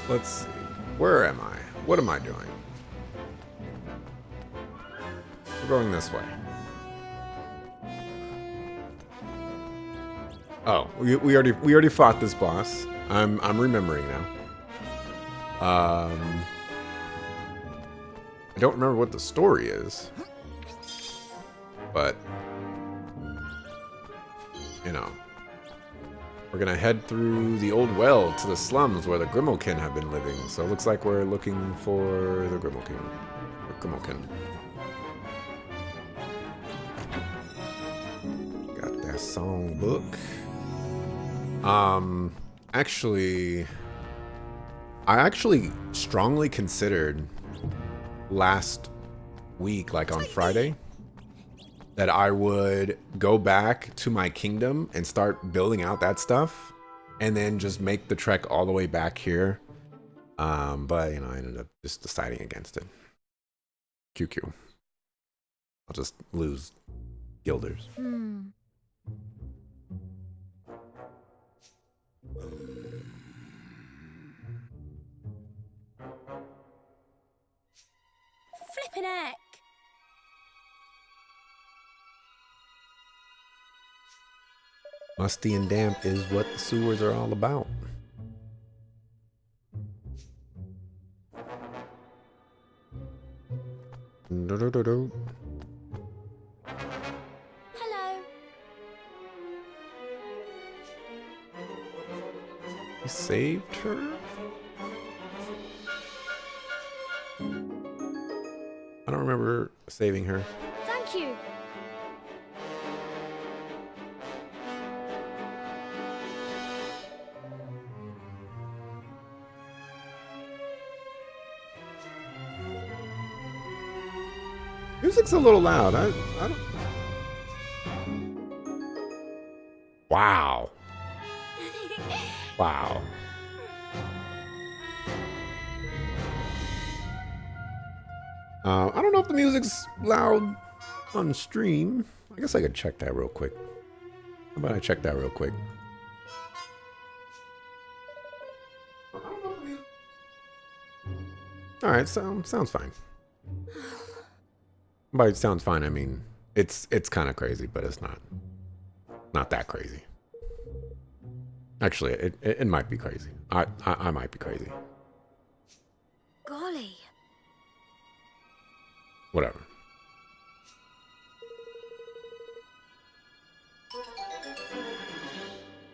Let's see. Where am I? What am I doing? We're going this way. Oh, we already fought this boss. I'm remembering now. I don't remember what the story is, but you know, we're gonna head through the old well to the slums where the Grimalkin have been living. So it looks like we're looking for the Grimalkin. Got that songbook. Actually, I actually strongly considered last week, like on Friday, that I would go back to my kingdom and start building out that stuff and then just make the trek all the way back here. But, you know, I ended up just deciding against it. QQ. I'll just lose guilders. Flippin' heck! Musty and damp is what the sewers are all about. Hello. You saved her? I don't remember saving her. Thank you. Music's a little loud. I don't... Wow. Wow. I don't know if the music's loud on stream. I guess I could check that real quick. How about I check that real quick? Alright, sounds fine. By it sounds fine, I mean it's kind of crazy, but it's not that crazy. Actually, it might be crazy. I might be crazy. Golly. Whatever.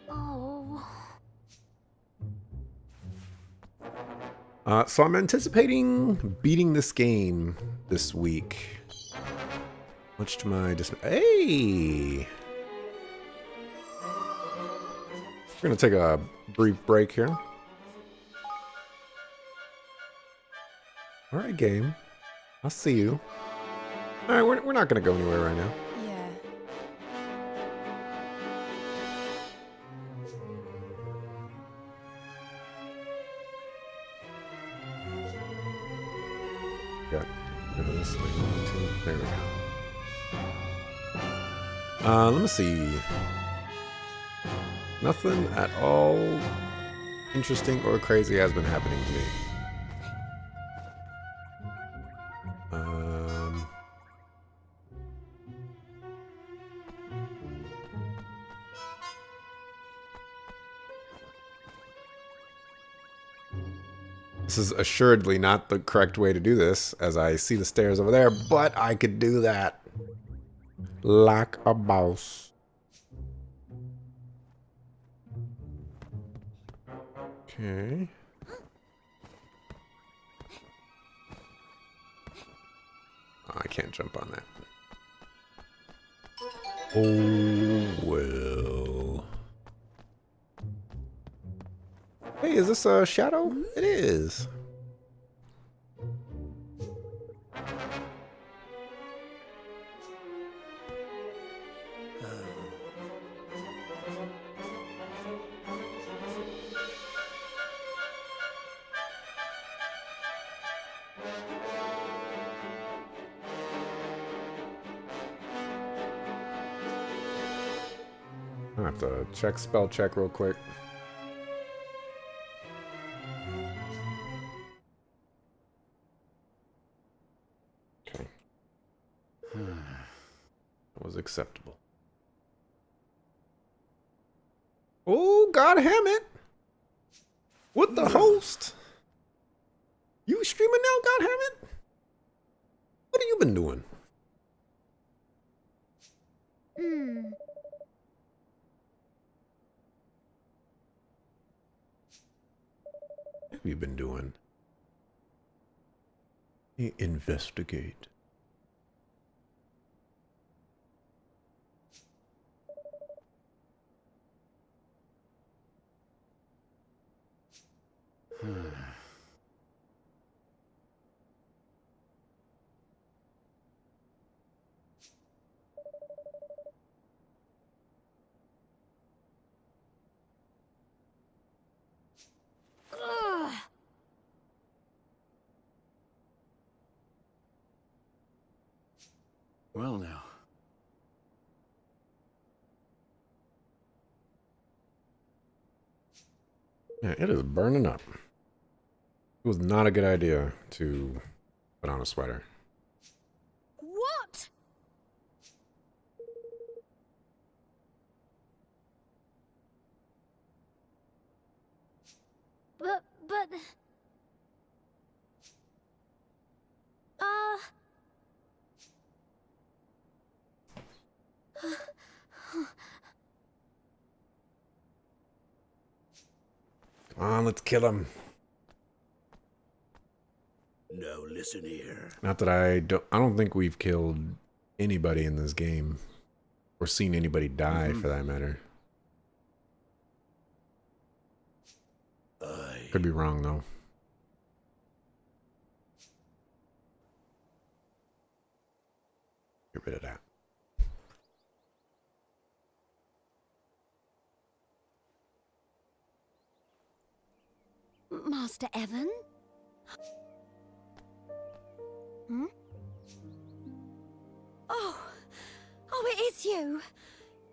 Oh. So I'm anticipating beating this game this week. Much to my dismay. Hey! We're gonna take a brief break here. Alright, game. I'll see you. Alright, we're not gonna go anywhere right now. Yeah. Got this. There we go. Let me see. Nothing at all interesting or crazy has been happening to me. This is assuredly not the correct way to do this, as I see the stairs over there, but I could do that like a boss. Okay. Oh, I can't jump on that. Oh, well. Hey, is this a shadow? It is. I have to spell check real quick. Unacceptable. Oh, God damn it. What the host? You streaming now, God damn it? What have you been doing? What have you been doing? Investigate. Ugh. Well now. Yeah, it is burning up. It was not a good idea to put on a sweater. What? But... Come on, let's kill him. No, listen here. Not that I don't think we've killed anybody in this game. Or seen anybody die, for that matter. Could be wrong, though. Get rid of that. Master Evan? Hmm? Oh, it is you.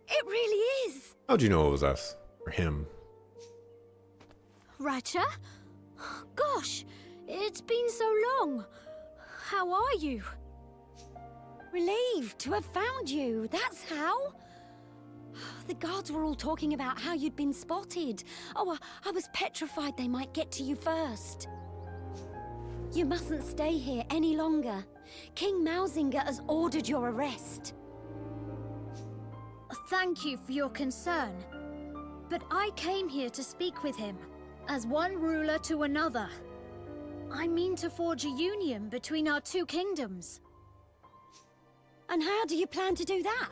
It really is. How'd you know it was us? Or him? Ratcha? Gosh, it's been so long. How are you? Relieved to have found you, that's how. The guards were all talking about how you'd been spotted. Oh, I was petrified they might get to you first. You mustn't stay here any longer. King Mausinger has ordered your arrest. Thank you for your concern. But I came here to speak with him, as one ruler to another. I mean to forge a union between our two kingdoms. And how do you plan to do that?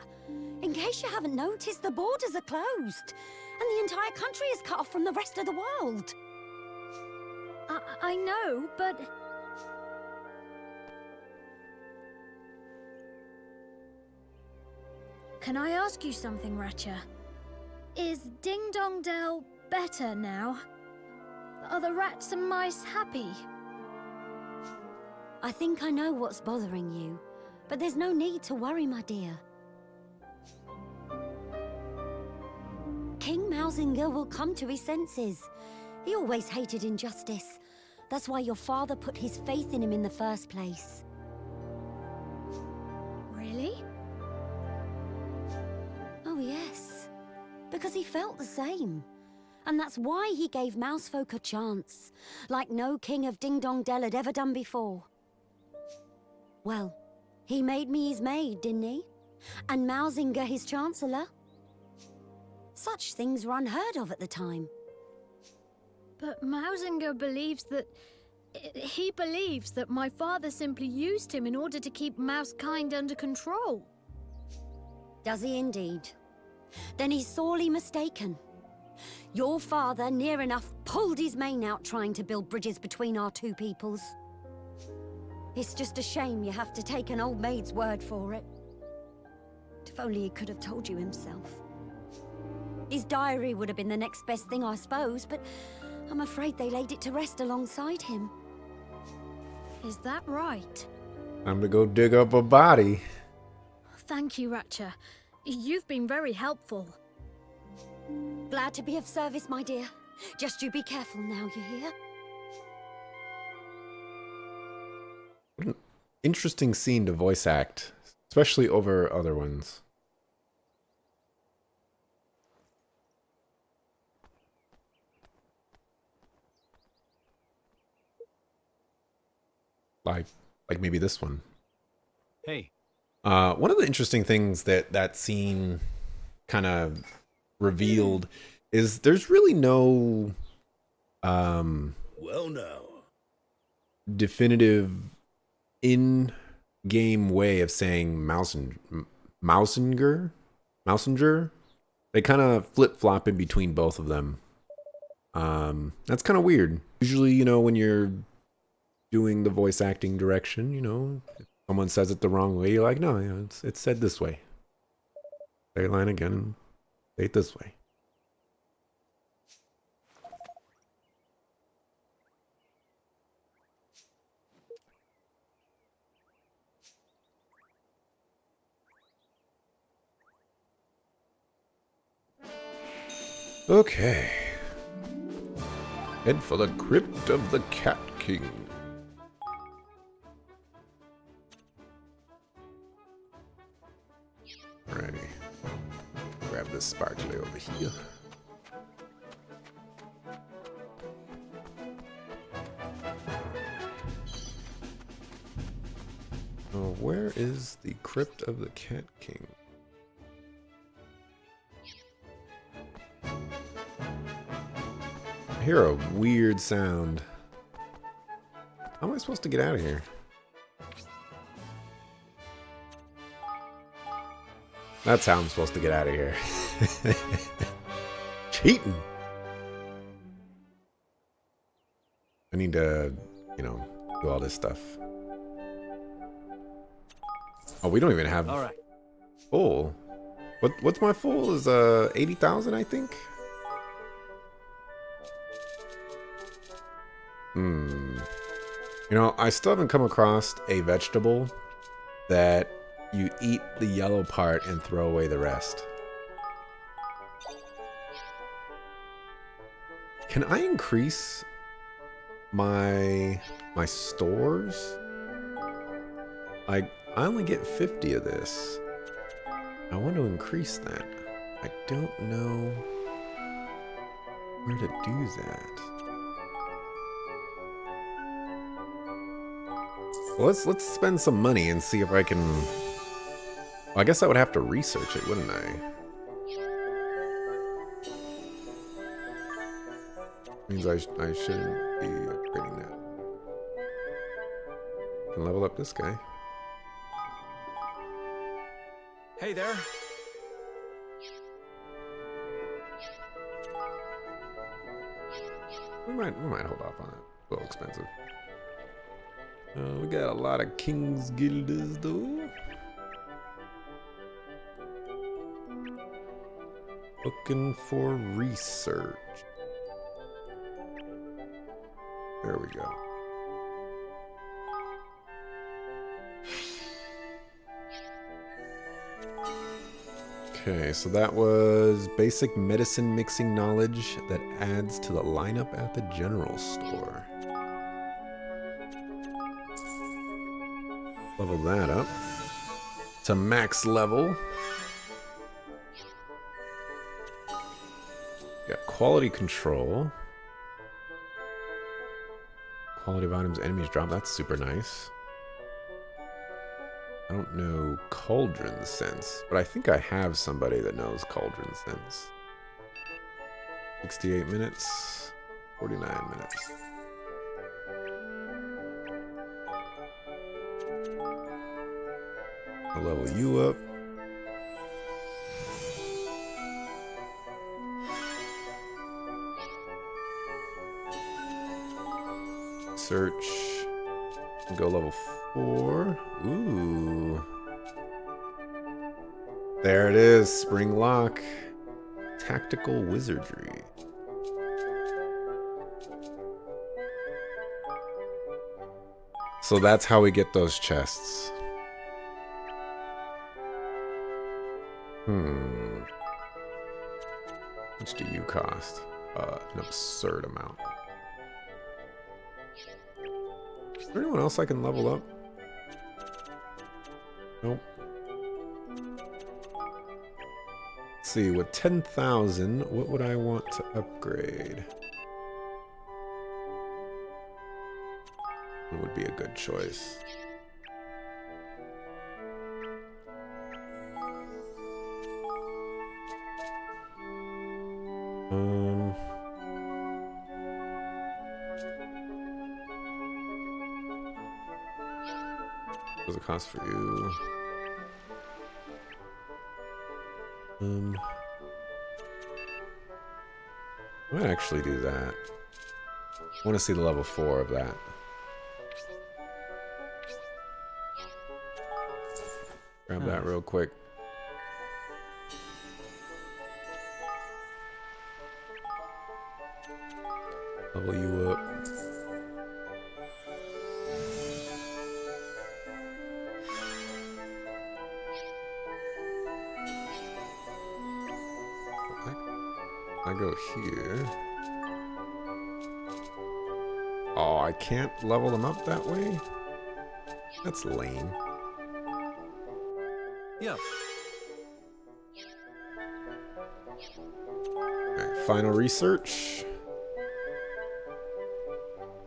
In case you haven't noticed, the borders are closed, and the entire country is cut off from the rest of the world. I know, but... Can I ask you something, Ratcha? Is Ding Dong Dell better now? Are the rats and mice happy? I think I know what's bothering you, but there's no need to worry, my dear. King Mausinger will come to his senses. He always hated injustice. That's why your father put his faith in him in the first place. Really? Oh, yes. Because he felt the same. And that's why he gave Mousefolk a chance, like no king of Ding Dong Dell had ever done before. Well, he made me his maid, didn't he? And Mausinger his chancellor. Such things were unheard of at the time. But Mausinger believes that... He believes that my father simply used him in order to keep Mousekind under control. Does he indeed? Then he's sorely mistaken. Your father, near enough, pulled his mane out trying to build bridges between our two peoples. It's just a shame you have to take an old maid's word for it. If only he could have told you himself. His diary would have been the next best thing, I suppose, but I'm afraid they laid it to rest alongside him. Is that right? Time to go dig up a body. Thank you, Ratcha. You've been very helpful. Glad to be of service, my dear. Just you be careful now, you hear? What an interesting scene to voice act, especially over other ones. like maybe this one. Hey. One of the interesting things that scene kind of revealed is there's really no Well, now. definitive in-game way of saying Mousinger. They kind of flip-flop in between both of them. That's kind of weird. Usually, you know, when you're doing the voice acting direction, you know, if someone says it the wrong way, you're like, no, you know, it's said this way. Say a line again and say it this way. Okay. Head for the crypt of the Cat King. Alrighty. Grab this sparkly over here. Oh, where is the crypt of the Cat King? I hear a weird sound. How am I supposed to get out of here? That's how I'm supposed to get out of here. Cheating. I need to, you know, do all this stuff. Oh, we don't even have All right. full. What's my full? Is 80,000, I think. You know, I still haven't come across a vegetable that you eat the yellow part and throw away the rest. Can I increase my stores? I only get 50 of this. I want to increase that. I don't know where to do that. Well, let's spend some money and see if I can. Well, I guess I would have to research it, wouldn't I? Means I shouldn't be upgrading that. Can level up this guy. Hey there. We might hold off on it. A little expensive. We got a lot of King's Guilders though. Looking for research. There we go. Okay, so that was basic medicine mixing knowledge that adds to the lineup at the general store. Level that up to max level. Got quality control. Quality of items enemies drop. That's super nice. I don't know Cauldron Sense, but I think I have somebody that knows Cauldron Sense. 68 minutes, 49 minutes. I'll level you up. Search. Go level 4. Ooh. There it is. Spring Lock. Tactical Wizardry. So that's how we get those chests. How much do you cost? An absurd amount. Is there anyone else I can level up? Nope. Let's see, with 10,000, what would I want to upgrade? It would be a good choice. What does it cost for you? I might actually do that. I want to see the level 4 of that. Grab that real quick. Level you up. I go here. Oh, I can't level them up that way? That's lame. Yep. Alright, final research.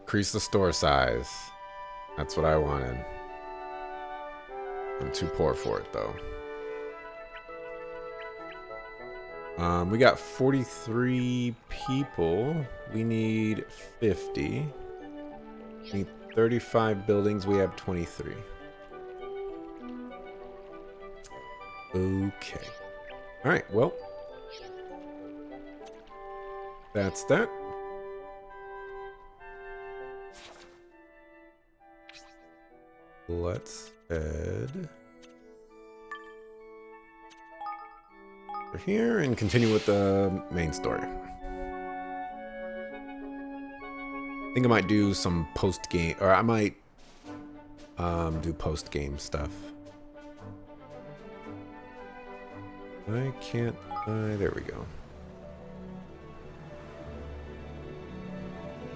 Increase the store size. That's what I wanted. I'm too poor for it, though. We got 43 people. We need 50. We need 35 buildings. We have 23. Okay. Alright, well. That's that. Let's head over here and continue with the main story. I think I might do some post-game, or I might do post-game stuff. I can't, there we go.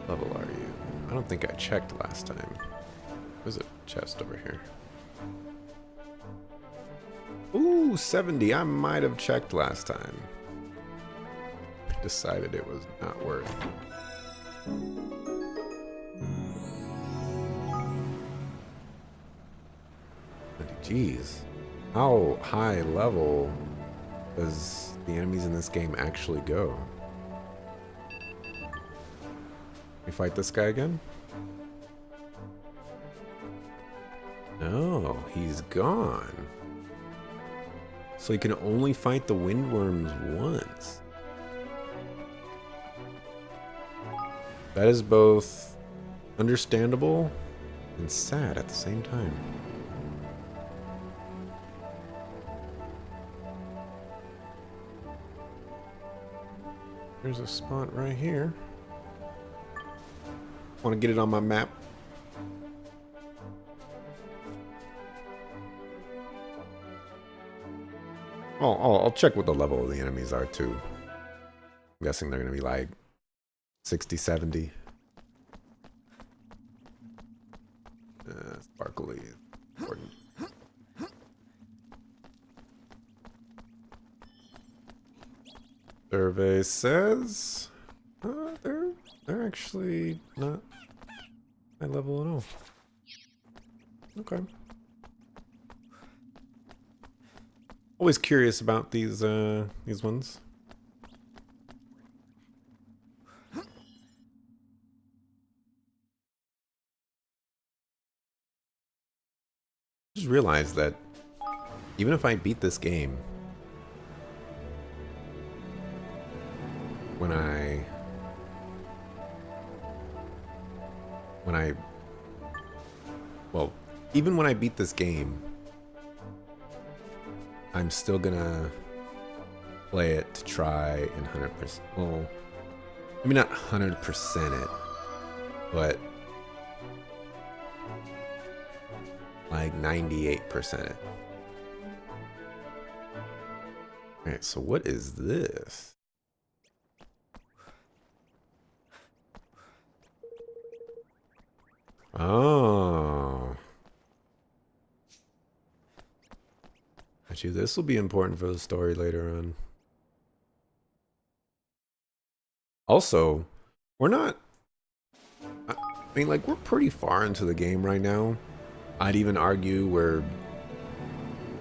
Level are you? I don't think I checked last time. There's a chest over here. Ooh, 70. I might have checked last time. Decided it was not worth. Jeez. How high level does the enemies in this game actually go? We fight this guy again? No, he's gone. So you can only fight the windworms once. That is both understandable and sad at the same time. There's a spot right here. Want to get it on my map? Oh, I'll check what the level of the enemies are too. I'm guessing they're going to be like 60, 70. Sparkly is important. Survey says they're actually not high level at all. Okay. Always curious about these ones. Just realized that even if I beat this game, when I well, even when I beat this game, I'm still gonna play it to try and 100%. Well, maybe not 100% it, but like 98% it. Alright, so what is this? Oh. Bet you this will be important for the story later on. Also, we're not... I mean, like, we're pretty far into the game right now. I'd even argue we're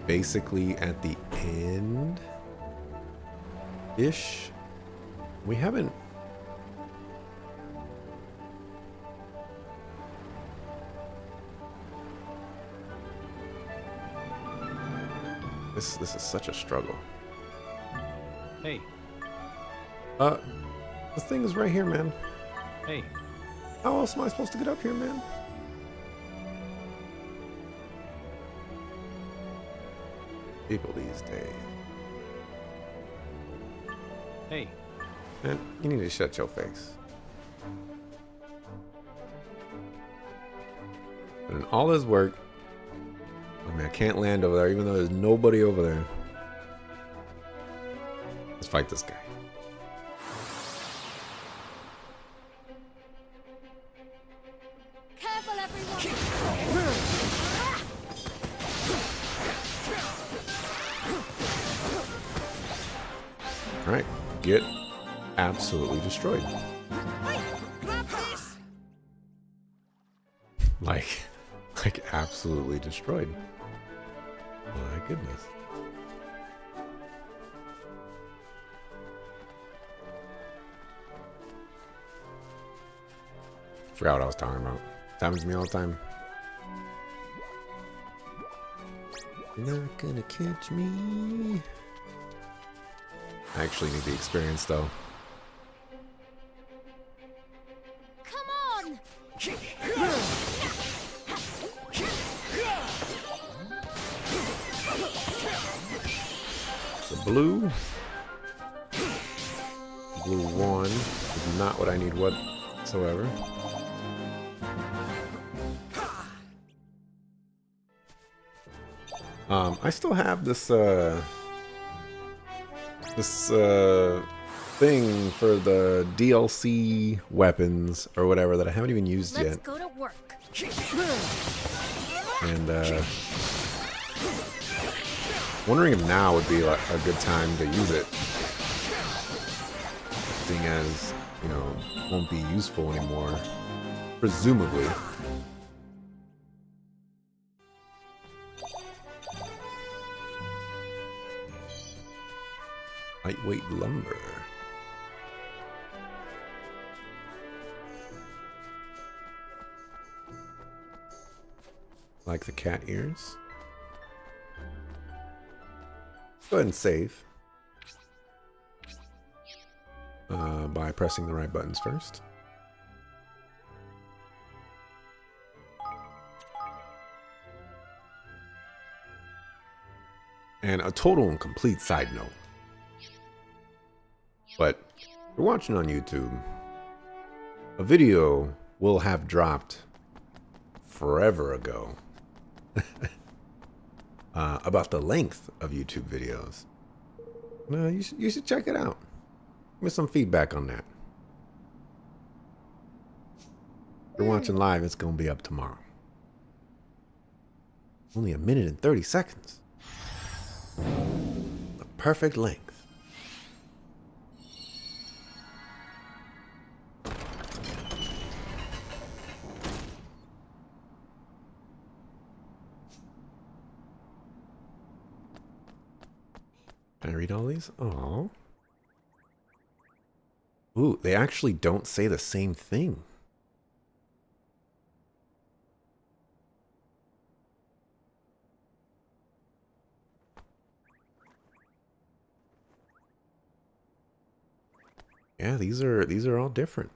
basically at the end-ish. We haven't... This is such a struggle. Hey, The thing is right here, man. hey. How else am I supposed to get up here, man? People these days. Hey. Man, you need to shut your face. And all this work. I mean, I can't land over there, even though there's nobody over there. Let's fight this guy. Careful, everyone! Alright, get absolutely destroyed. Like absolutely destroyed. My goodness. Forgot what I was talking about. It happens to me all the time. You're not gonna catch me. I actually need the experience though. Come on! The blue. Blue 1 is not what I need whatsoever. I still have this thing for the DLC weapons or whatever that I haven't even used Let's yet. go to work. And wondering if now would be like a good time to use it. Seeing as, you know, won't be useful anymore. Presumably. Lightweight lumber. Like the cat ears. Go ahead and save. By pressing the right buttons first. And a total and complete side note. But if you're watching on YouTube, a video will have dropped forever ago about the length of YouTube videos. No, you should check it out. Give me some feedback on that. If you're watching live, it's going to be up tomorrow. Only 1 minute and 30 seconds. The perfect length. Can I read all these? Oh. Ooh, they actually don't say the same thing. Yeah, these are all different.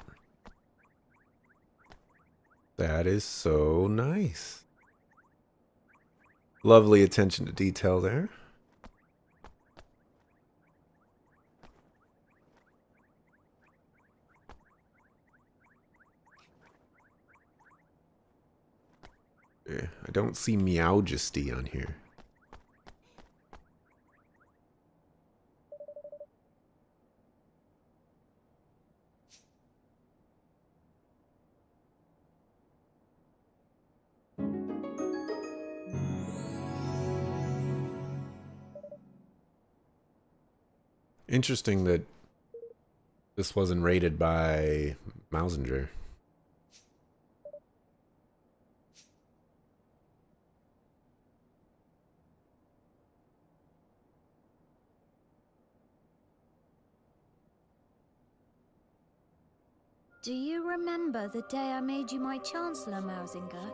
That is so nice. Lovely attention to detail there. Yeah, I don't see Meowjesty on here. Interesting that this wasn't rated by Mausinger. Do you remember the day I made you my Chancellor, Mausinger?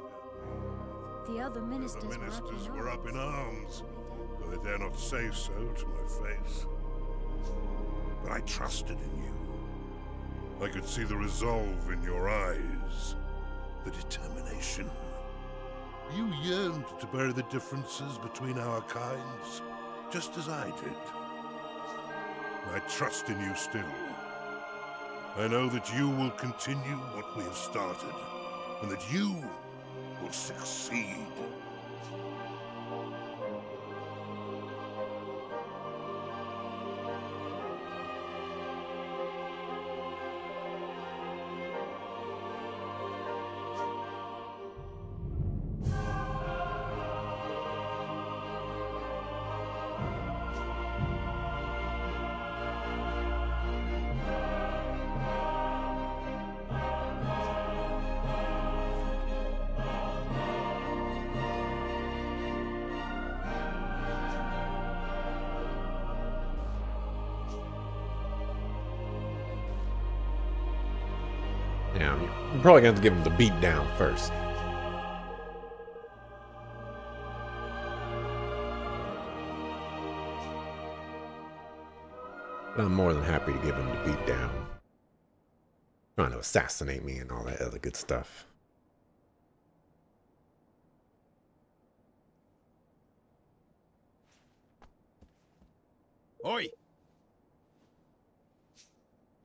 The other ministers, The ministers were were up up in in arms. arms, but they dare not say so to my face. But I trusted in you. I could see the resolve in your eyes, the determination. You yearned to bury the differences between our kinds, just as I did. I trust in you still. I know that you will continue what we have started, and that you will succeed. Yeah, I'm probably going to have to give him the beat down first. But I'm more than happy to give him the beat down. Trying to assassinate me and all that other good stuff. Oi!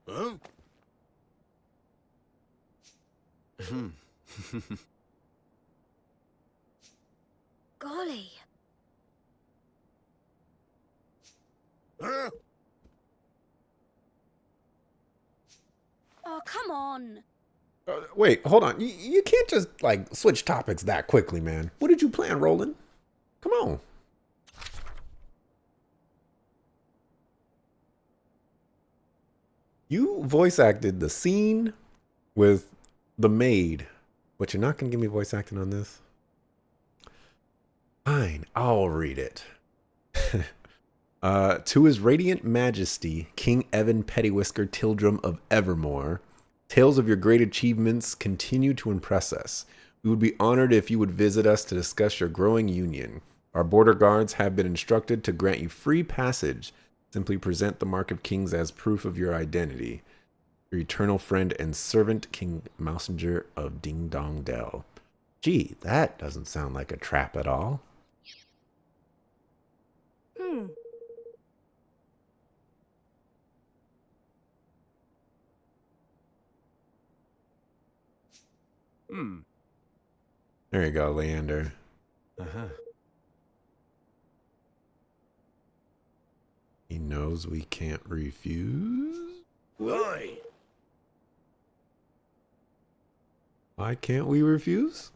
Huh? Golly. Huh? Oh, come on. Wait, hold on. You can't just, like, switch topics that quickly, man. What did you plan, Roland? Come on. You voice acted the scene with the maid, but you're not going to give me voice acting on this? Fine, I'll read it. To His Radiant Majesty, King Evan Pettywhisker Tildrum of Evermore, tales of your great achievements continue to impress us. We would be honored if you would visit us to discuss your growing union. Our border guards have been instructed to grant you free passage. Simply present the Mark of Kings as proof of your identity. Your eternal friend and servant, King Mousinger of Ding Dong Dell. Gee, that doesn't sound like a trap at all. There you go, Leander. He knows we can't refuse. Oi! Why can't we refuse?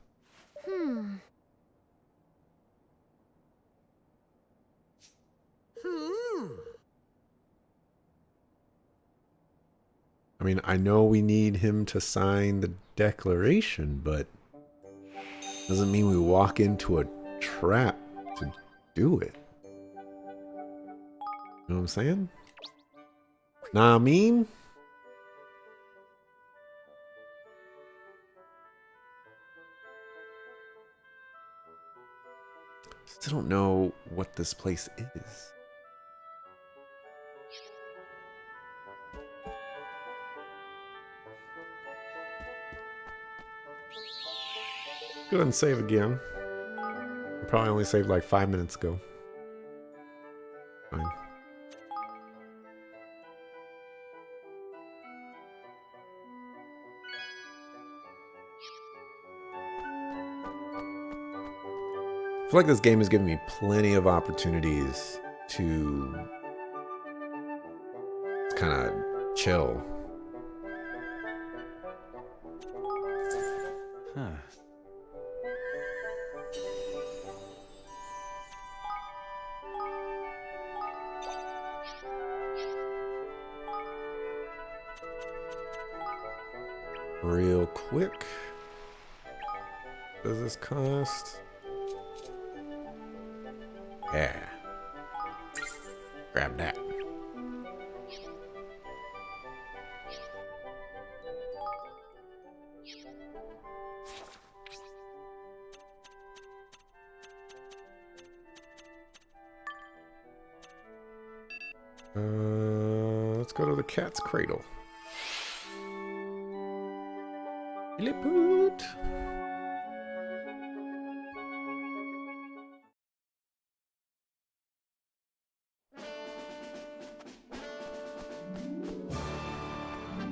I mean, I know we need him to sign the declaration, but doesn't mean we walk into a trap to do it. You know what I'm saying? Nah, I mean. Still don't know what this place is. Go ahead and save again. Probably only saved like 5 minutes ago. Fine. I feel like this game is giving me plenty of opportunities to kind of chill. Huh. Real quick. Does this cost? Yeah. Grab that. Let's go to the cat's cradle. Lilliput.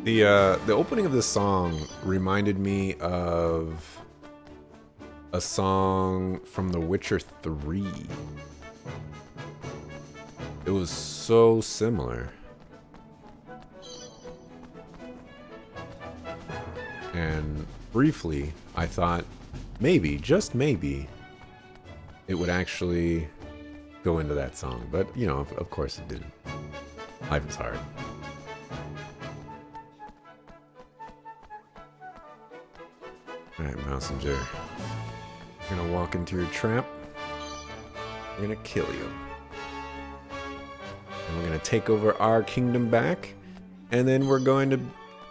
The opening of this song reminded me of a song from The Witcher 3. It was so similar. And briefly, I thought maybe, just maybe, it would actually go into that song. But, you know, of course it didn't. Life is hard. Alright, Messenger. You're gonna walk into your trap. We're gonna kill you. And we're gonna take over our kingdom back. And then we're going to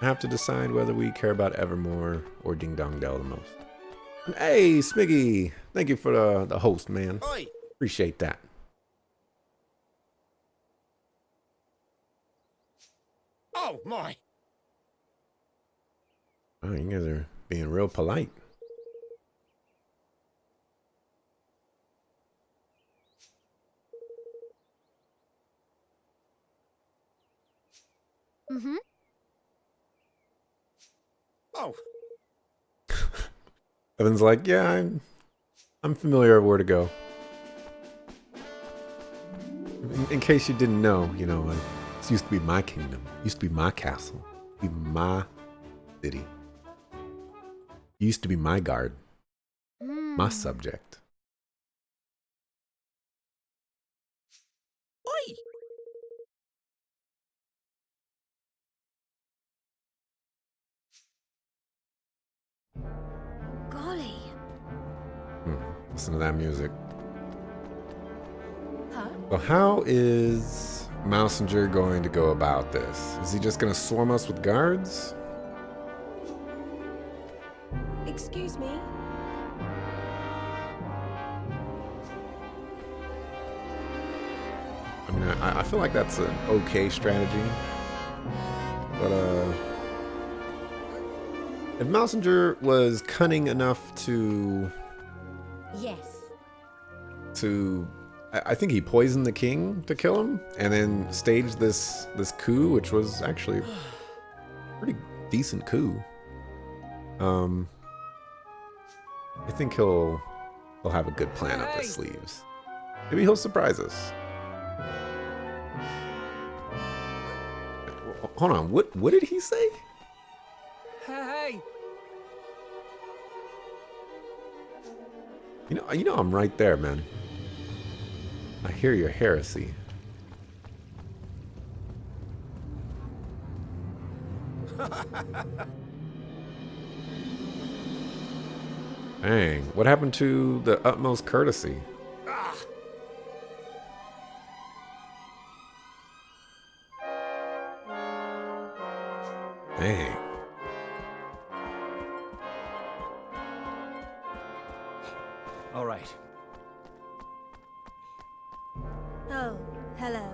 have to decide whether we care about Evermore or Ding Dong Dell the most. Hey, Smiggy! Thank you for the host, man. Oi. Appreciate that. Oh, my. Oh, you guys are being real polite. Mm-hmm. Oh. Evan's like, yeah, I'm familiar with where to go. In case you didn't know, you know, this used to be my kingdom. Used to be my castle. Be my city. Used to be my guard. My subject. Oi. Golly. Listen to that music. Huh? So how is Mousinger going to go about this? Is he just going to swarm us with guards? Excuse me? I mean, I feel like that's an okay strategy. But, if Mousinger was cunning enough to... Yes. I think he poisoned the king to kill him, and then staged this coup, which was actually a pretty decent coup. I think he'll have a good plan up his sleeves. Maybe he'll surprise us. Hold on, what did he say? Hey. You know I'm right there, man. I hear your heresy. Dang, what happened to the utmost courtesy? Dang. All right. Oh, hello.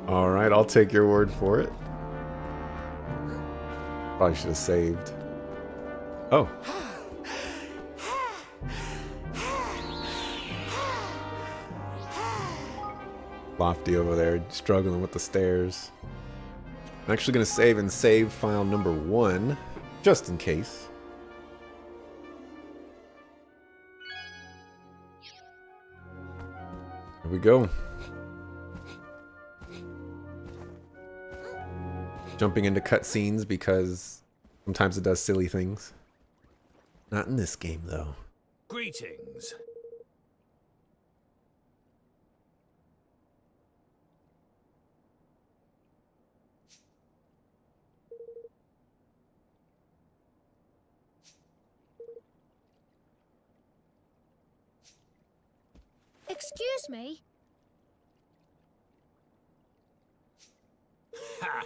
All right, I'll take your word for it. Probably should have saved. Oh. Lofty over there, struggling with the stairs. I'm actually going to save in save file number 1, just in case. Here we go. Jumping into cutscenes because sometimes it does silly things. Not in this game, though. Greetings. Excuse me? Ha.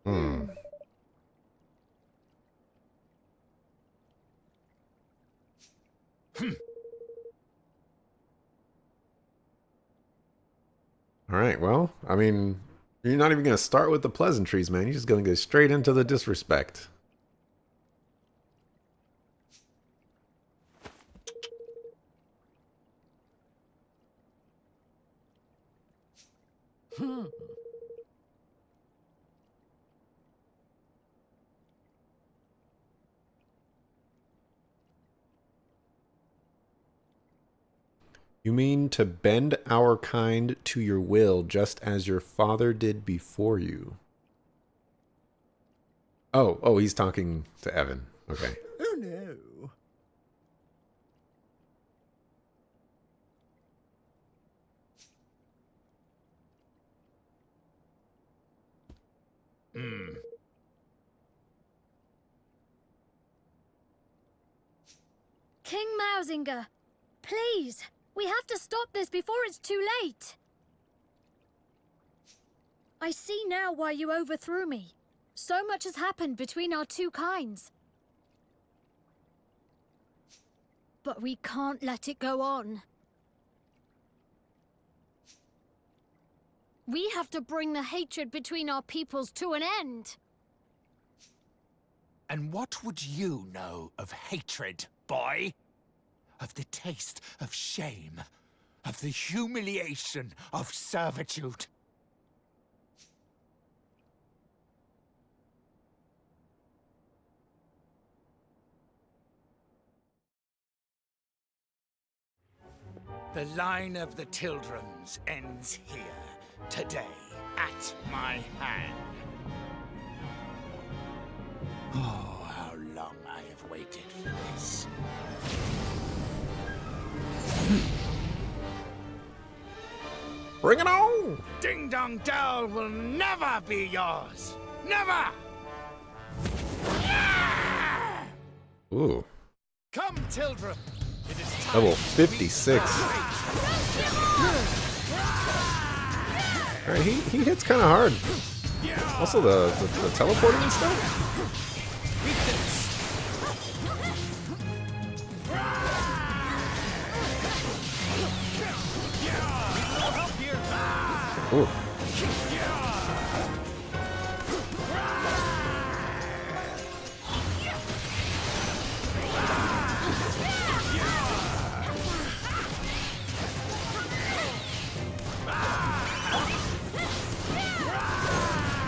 Hmm. All right, well, I mean, you're not even going to start with the pleasantries, man. You're just going to go straight into the disrespect. You mean to bend our kind to your will, just as your father did before you? Oh, he's talking to Evan. Okay. Oh no. King Mausinger, please, we have to stop this before it's too late. I see now why you overthrew me. So much has happened between our two kinds. But we can't let it go on. We have to bring the hatred between our peoples to an end. And what would you know of hatred, boy? Of the taste of shame, of the humiliation of servitude. The line of the Tildrums ends here, today, at my hand. Oh, how long I have waited for this. Bring it on! Ding Dong Dell will never be yours! Never! Yeah! Ooh. Come, Tildrum! It is time Level to 56. Alright, he hits kind of hard. Also, the teleporting and stuff? Beat this! Ooh.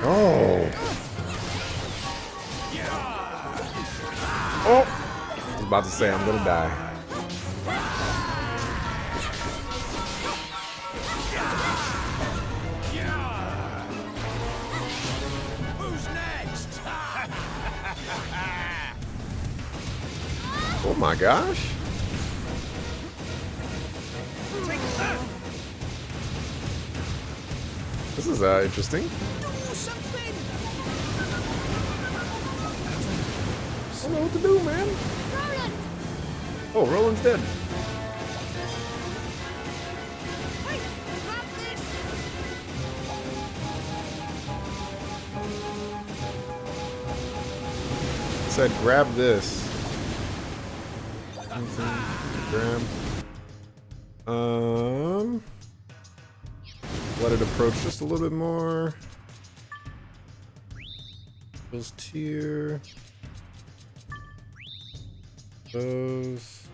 Oh. Oh. I was about to say I'm gonna die. Who's next? Oh my gosh. Take that! This is interesting. Do something! I don't know what to do, man. Roland! Oh, Roland's dead. Wait! Grab this! It said grab this. Grab. Let it approach just a little bit more. Those tier. Those.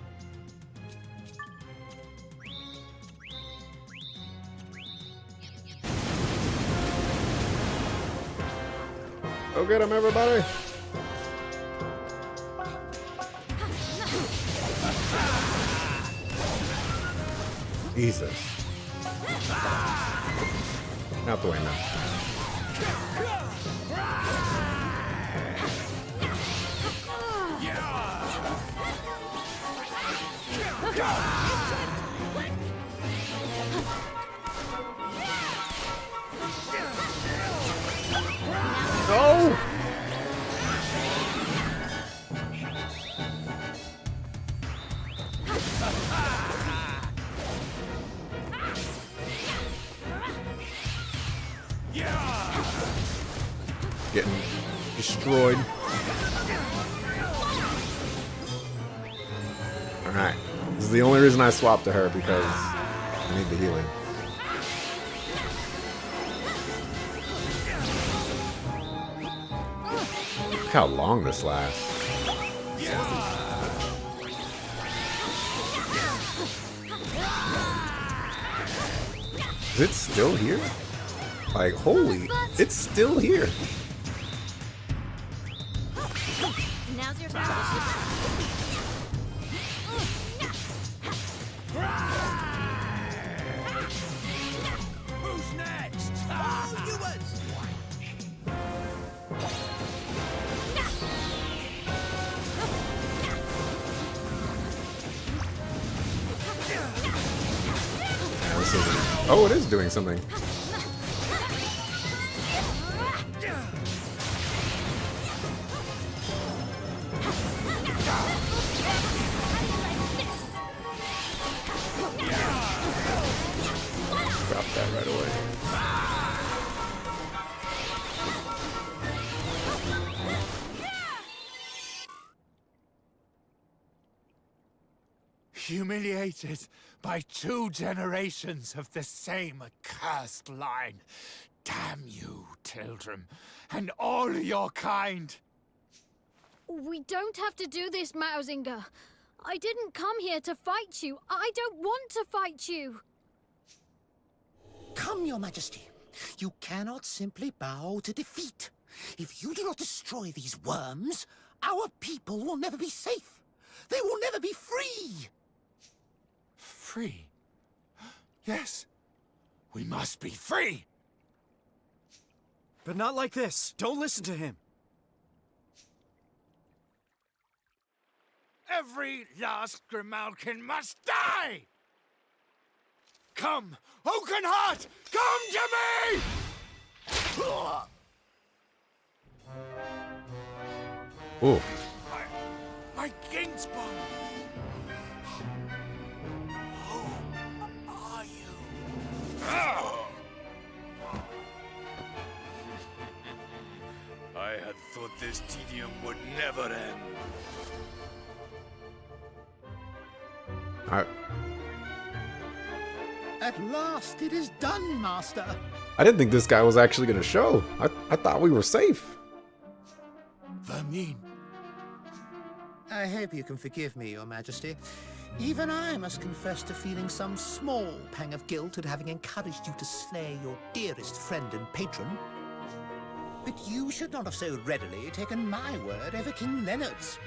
Go get him, everybody! Jesus. Out the way now. No! destroyed. Alright. This is the only reason I swapped to her, because I need the healing. Look how long this lasts. Is it still here? Like, holy, it's still here. Now's your time. Who's next? Oh, it is doing something. Drop that right away. Humiliated by 2 generations of the same accursed line. Damn you, Tildrum, and all your kind. We don't have to do this, Mausinger. I didn't come here to fight you. I don't want to fight you. Come, your majesty. You cannot simply bow to defeat. If you do not destroy these worms, our people will never be safe. They will never be free. Free? Yes, we must be free. But not like this. Don't listen to him. Every last Grimalkin must die! Come, Oakenheart! Come to me! Oh. My Kingspawn! Who are you? I had thought this tedium would never end. At last it is done, Master. I didn't think this guy was actually going to show. I thought we were safe. Vermine. I hope you can forgive me, your majesty. Even I must confess to feeling some small pang of guilt at having encouraged you to slay your dearest friend and patron. But you should not have so readily taken my word over King Leonard's.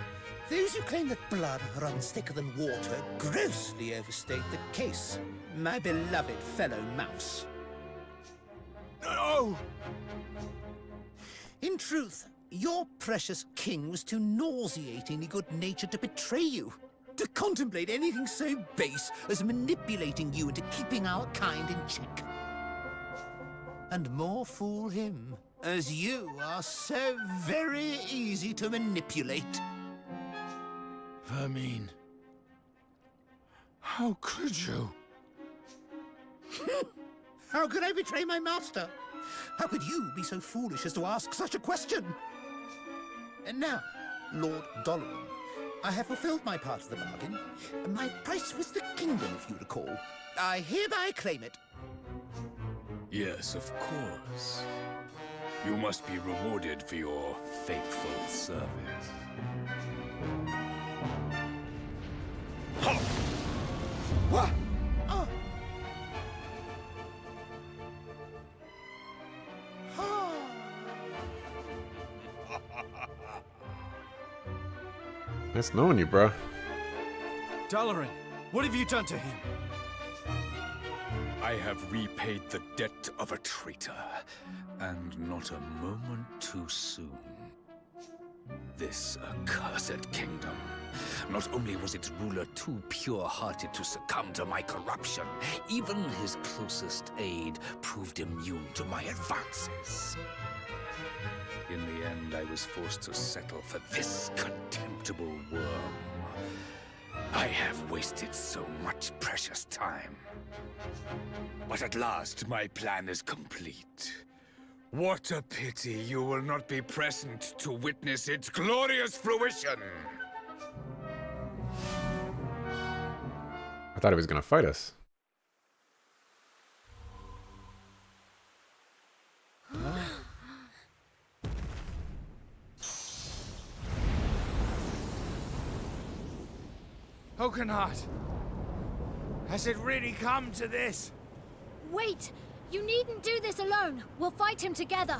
Those who claim that blood runs thicker than water grossly overstate the case, my beloved fellow mouse. No! In truth, your precious king was too nauseatingly good-natured to betray you, to contemplate anything so base as manipulating you into keeping our kind in check. And more fool him, as you are so very easy to manipulate. Vermine. How could you? How could I betray my master? How could you be so foolish as to ask such a question? And now, Lord Doloran, I have fulfilled my part of the bargain. My price was the kingdom, if you recall. I hereby claim it. Yes, of course. You must be rewarded for your faithful service. What? Oh. Nice knowing you, bro. Doloran, what have you done to him? I have repaid the debt of a traitor, and not a moment too soon. This accursed kingdom. Not only was its ruler too pure-hearted to succumb to my corruption, even his closest aide proved immune to my advances. In the end, I was forced to settle for this contemptible worm. I have wasted so much precious time. But at last, my plan is complete. What a pity you will not be present to witness its glorious fruition! I thought he was gonna fight us. Oakenheart, has it really come to this? Wait! You needn't do this alone. We'll fight him together.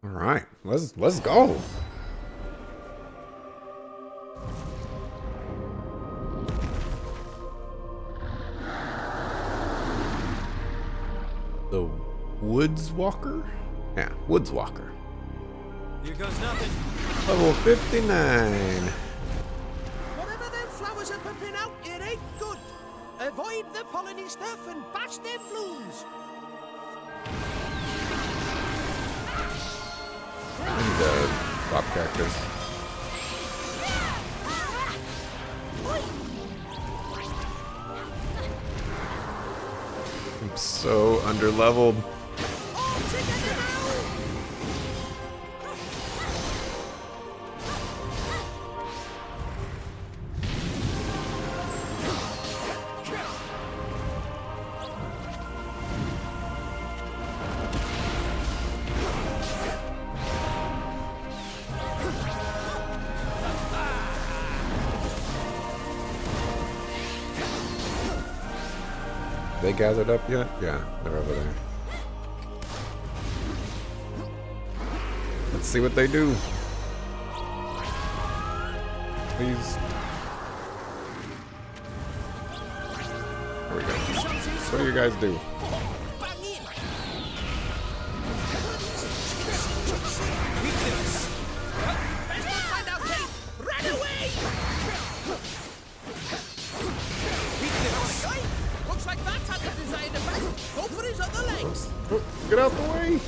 All right, let's go. The Woods Walker? Yeah, Woods Walker. Here goes nothing. Level 59. Whatever them flowers are pumping out, it ain't good. Avoid the polleny stuff and bash them blooms. I need to swap characters. I'm so underleveled. They gathered up yet? Yeah, they're over there. Let's see what they do. Please. There we go. What do you guys do? Oh, get out the way!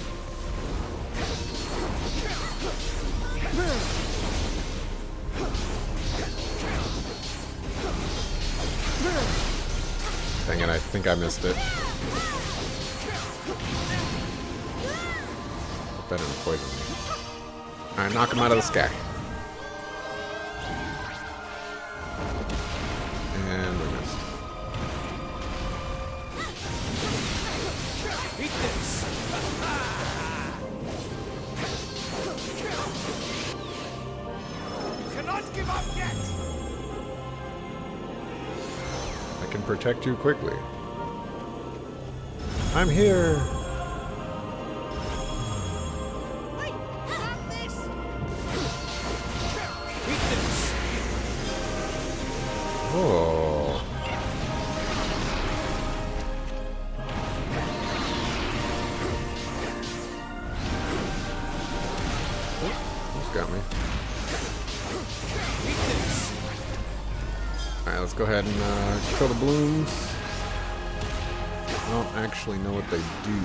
Dang it, I think I missed it. Hope that didn't poison me. Alright, knock him out of the sky. And we missed. Cannot give up yet! I can protect you quickly. I'm here! Wait, stop this! Oh. Who's got me? Alright, let's go ahead and kill the blooms. I don't actually know what they do.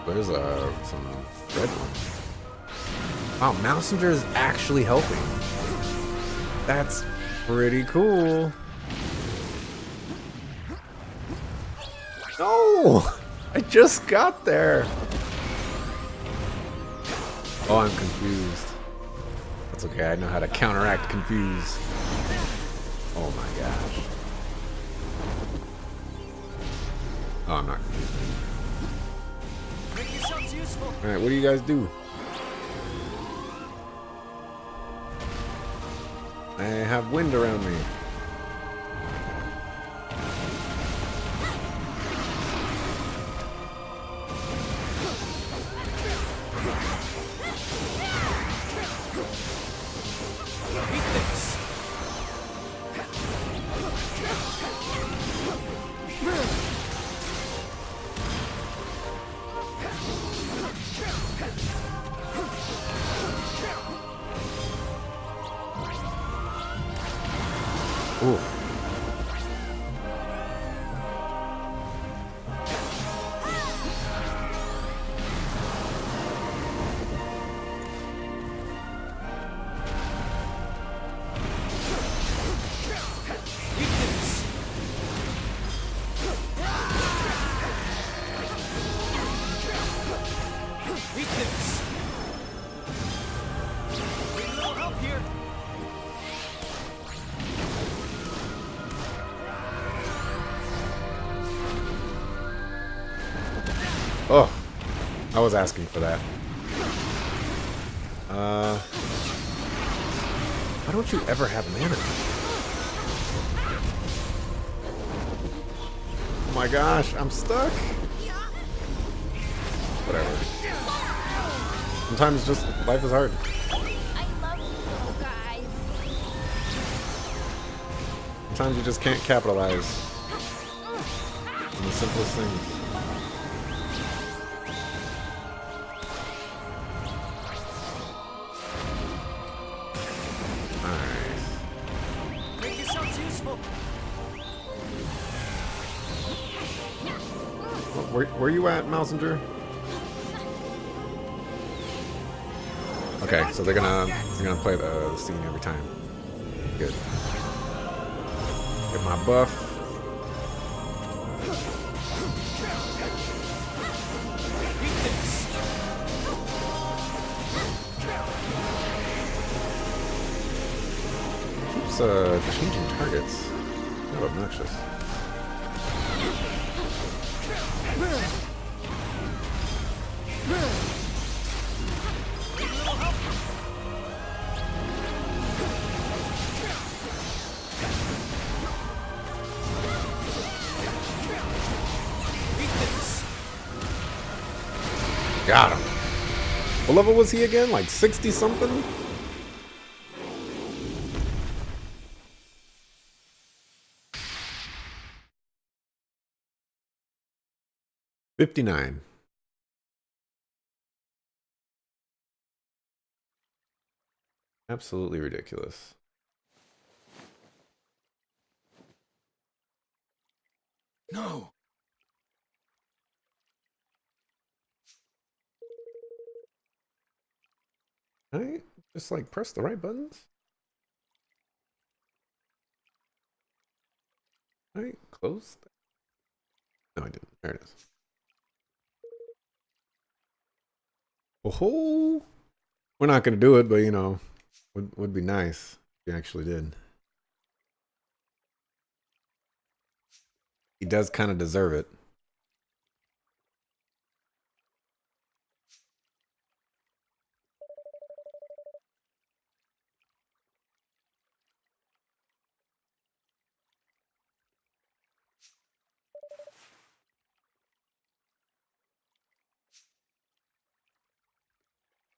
There's some red ones. Wow, Mousinger is actually helping. That's pretty cool. No! I just got there. Oh, I'm confused. That's okay, I know how to counteract confuse. Oh my gosh. Oh, I'm not confused. Make yourselves useful. Alright, what do you guys do? I have wind around me. Oh, I was asking for that. Why don't you ever have mana? Oh my gosh, I'm stuck. Whatever. Sometimes just life is hard. I love you little guys. Sometimes you just can't capitalize on the simplest things. Make yourselves useful. Where you at, Mousinger? Okay, so they're gonna play the scene every time. Good. Get my buff. Keeps changing targets. Kind of obnoxious. Got him. What level was he again? Like 60 something? $59. Absolutely ridiculous. No. I just like press the right buttons. I close that. No, I didn't. There it is. Oh, we're not gonna do it, but you know, would be nice if you actually did. He does kind of deserve it.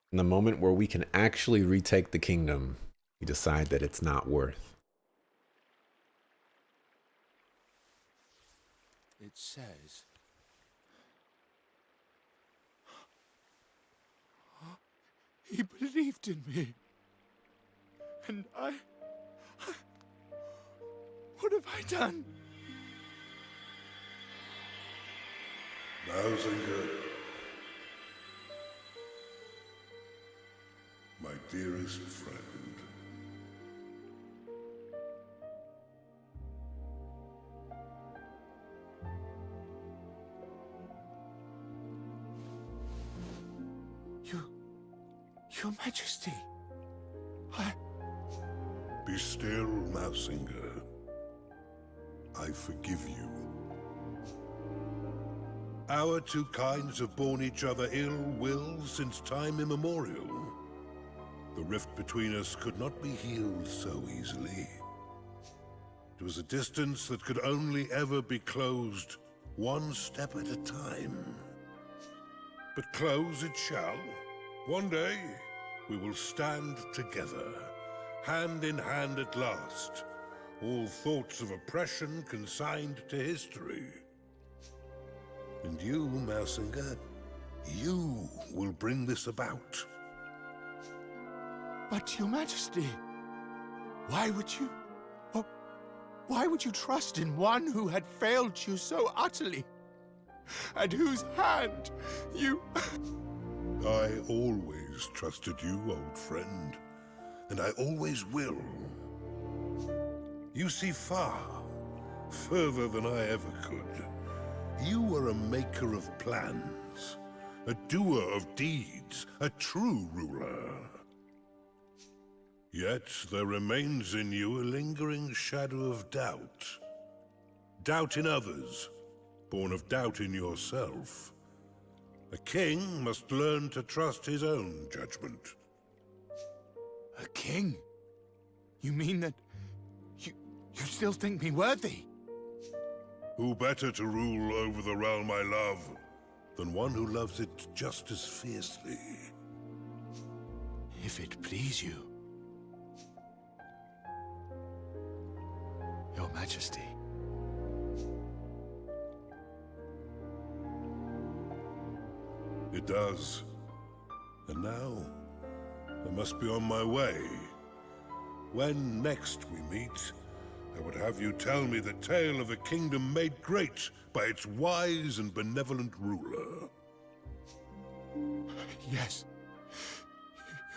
In the moment where we can actually retake the kingdom, we decide that it's not worth. It says... He believed in me. And I... What have I done? Mousinger, my dearest friend. Your Majesty, Be still, Mousinger. I forgive you. Our two kinds have borne each other ill will since time immemorial. The rift between us could not be healed so easily. It was a distance that could only ever be closed one step at a time. But close it shall. One day, we will stand together, hand in hand at last, all thoughts of oppression consigned to history. And you, Mousinger, you will bring this about. but Your Majesty, why would you... Why would you trust in one who had failed you so utterly? And whose hand you... I always trusted you, old friend, and I always will. You see far, further than I ever could. You were a maker of plans, a doer of deeds, a true ruler. Yet there remains in you a lingering shadow of doubt. Doubt in others, born of doubt in yourself. A king must learn to trust his own judgment. A king? You mean that you still think me worthy? Who better to rule over the realm I love than one who loves it just as fiercely? If it please you. Your Majesty. It does. And now, I must be on my way. When next we meet, I would have you tell me the tale of a kingdom made great by its wise and benevolent ruler. Yes.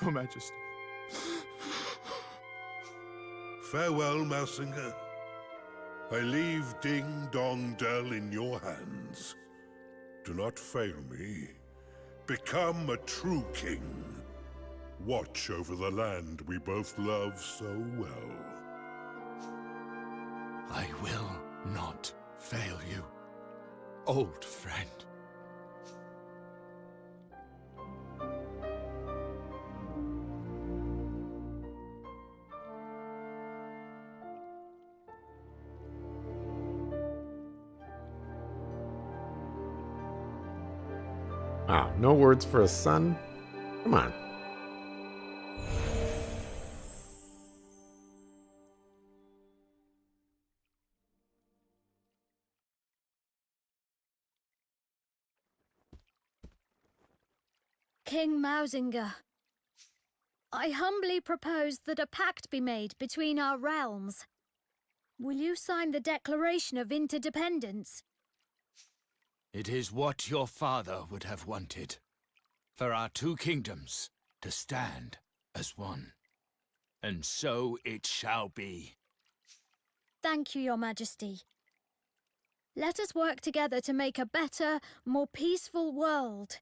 Your Majesty. Farewell, Mousinger. I leave Ding Dong Dell in your hands. Do not fail me. Become a true king. Watch over the land we both love so well. I will not fail you, old friend. Wow, no words for a son? Come on. King Mousinger, I humbly propose that a pact be made between our realms. Will you sign the Declaration of Interdependence? It is what your father would have wanted. For our two kingdoms to stand as one. And so it shall be. Thank you, Your Majesty. Let us work together to make a better, more peaceful world.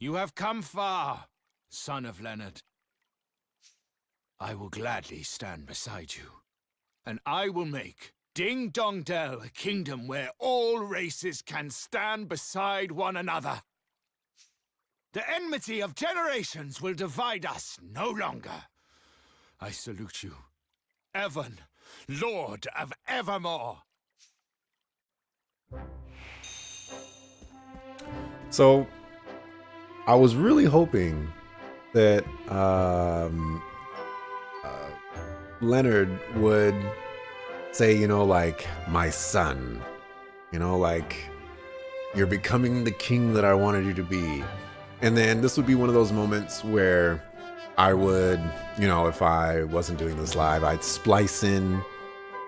You have come far, son of Leonard. I will gladly stand beside you. And I will make Ding Dong Dell a kingdom where all races can stand beside one another. The enmity of generations will divide us no longer. I salute you, Evan, Lord of Evermore. So, I was really hoping that Leonard would say, you know, like, my son. You know, like, you're becoming the king that I wanted you to be. And then this would be one of those moments where I would, you know, if I wasn't doing this live, I'd splice in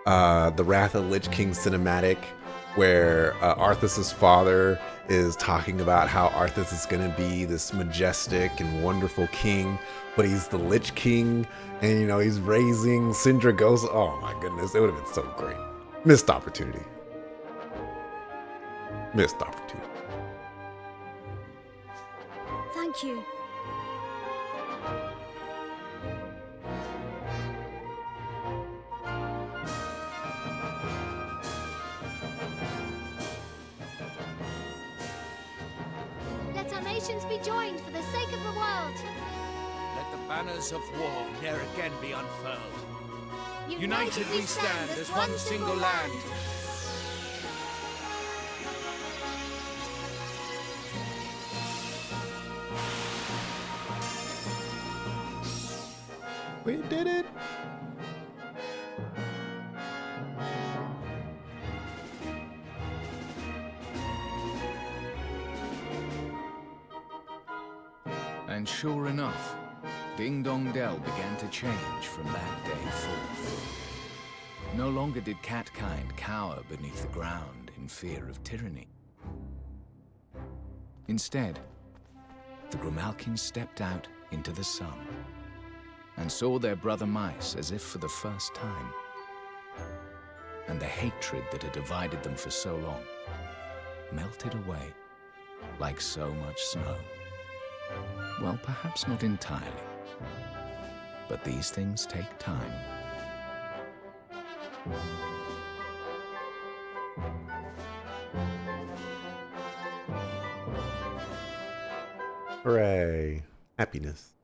the Wrath of the Lich King cinematic where Arthas's father is talking about how Arthas is going to be this majestic and wonderful king, but he's the Lich King, and, you know, he's raising Sindragosa. Oh my goodness, it would have been so great. Missed opportunity. Missed opportunity. Thank you. Let our nations be joined for the sake of the world. Let the banners of war ne'er again be unfurled. United we stand as one single land. We did it. And sure enough, Ding Dong Dell began to change from that day forth. No longer did catkind cower beneath the ground in fear of tyranny. Instead, the Grimalkins stepped out into the sun and saw their brother mice as if for the first time. And the hatred that had divided them for so long melted away like so much snow. Well, perhaps not entirely, but these things take time. Hooray. Happiness.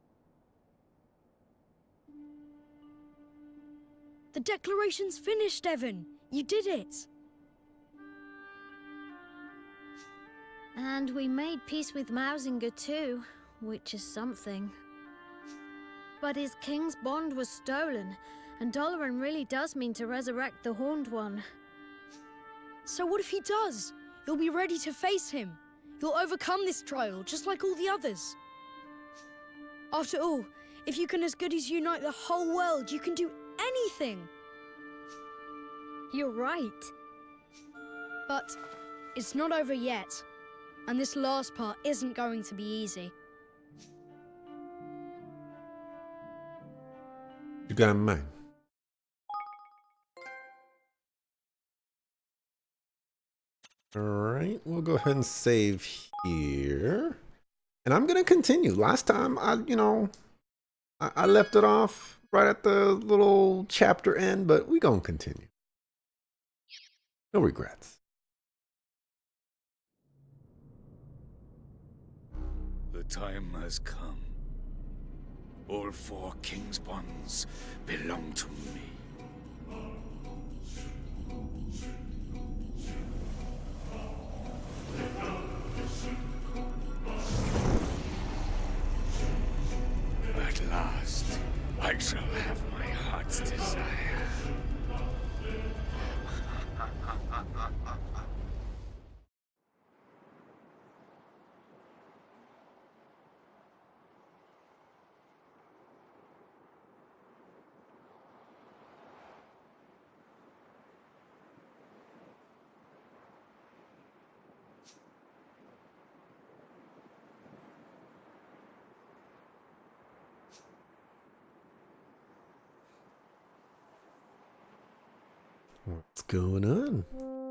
The declaration's finished, Evan. You did it. And we made peace with Mausinger too, which is something. But his king's bond was stolen, and Doloran really does mean to resurrect the Horned One. So what if he does? You'll be ready to face him. You'll overcome this trial, just like all the others. After all, if you can as good as unite the whole world, you can do anything. You're right. But it's not over yet. And this last part isn't going to be easy. You got mine. Alright, we'll go ahead and save here. And I'm gonna continue. Last time I left it off right at the little chapter end, but we gonna continue. No regrets. The time has come. All 4 king's bonds belong to me. At last, I shall have my heart's desire. What's going on?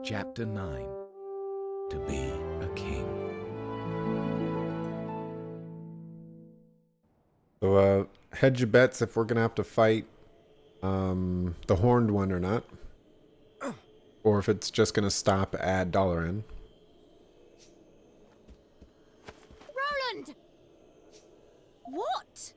Chapter 9. To be a king. So hedge your bets if we're gonna have to fight the Horned One or not. Or if it's just gonna stop at Doloran. Roland! What?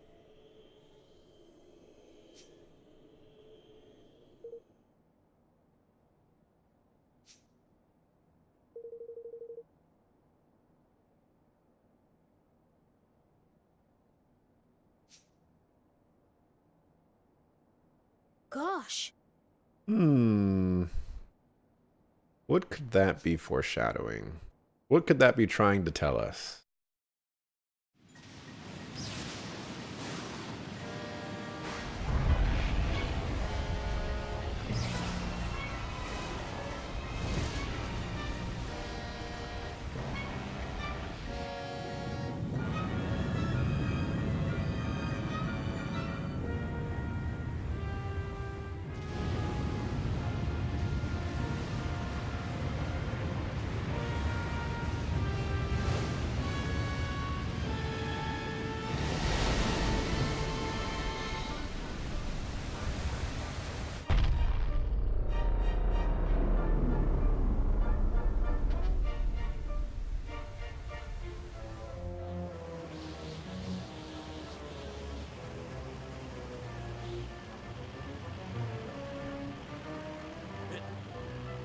Gosh. What could that be foreshadowing? What could that be trying to tell us?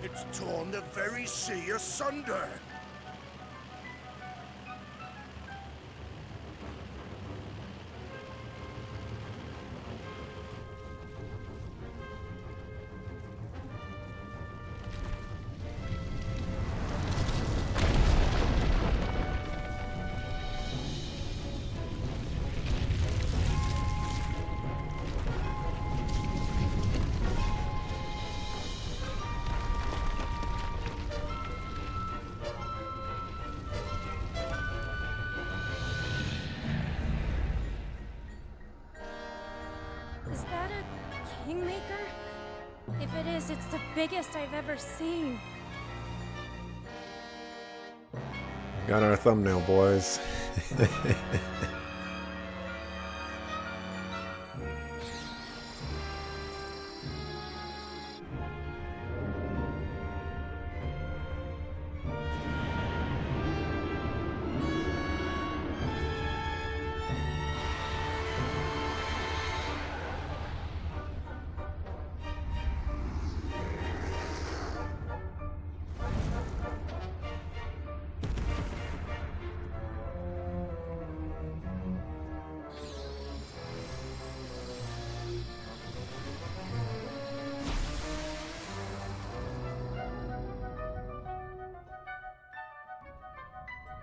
It's torn the very sea asunder. Is that a kingmaker? If it is, it's the biggest I've ever seen. Got our thumbnail, boys.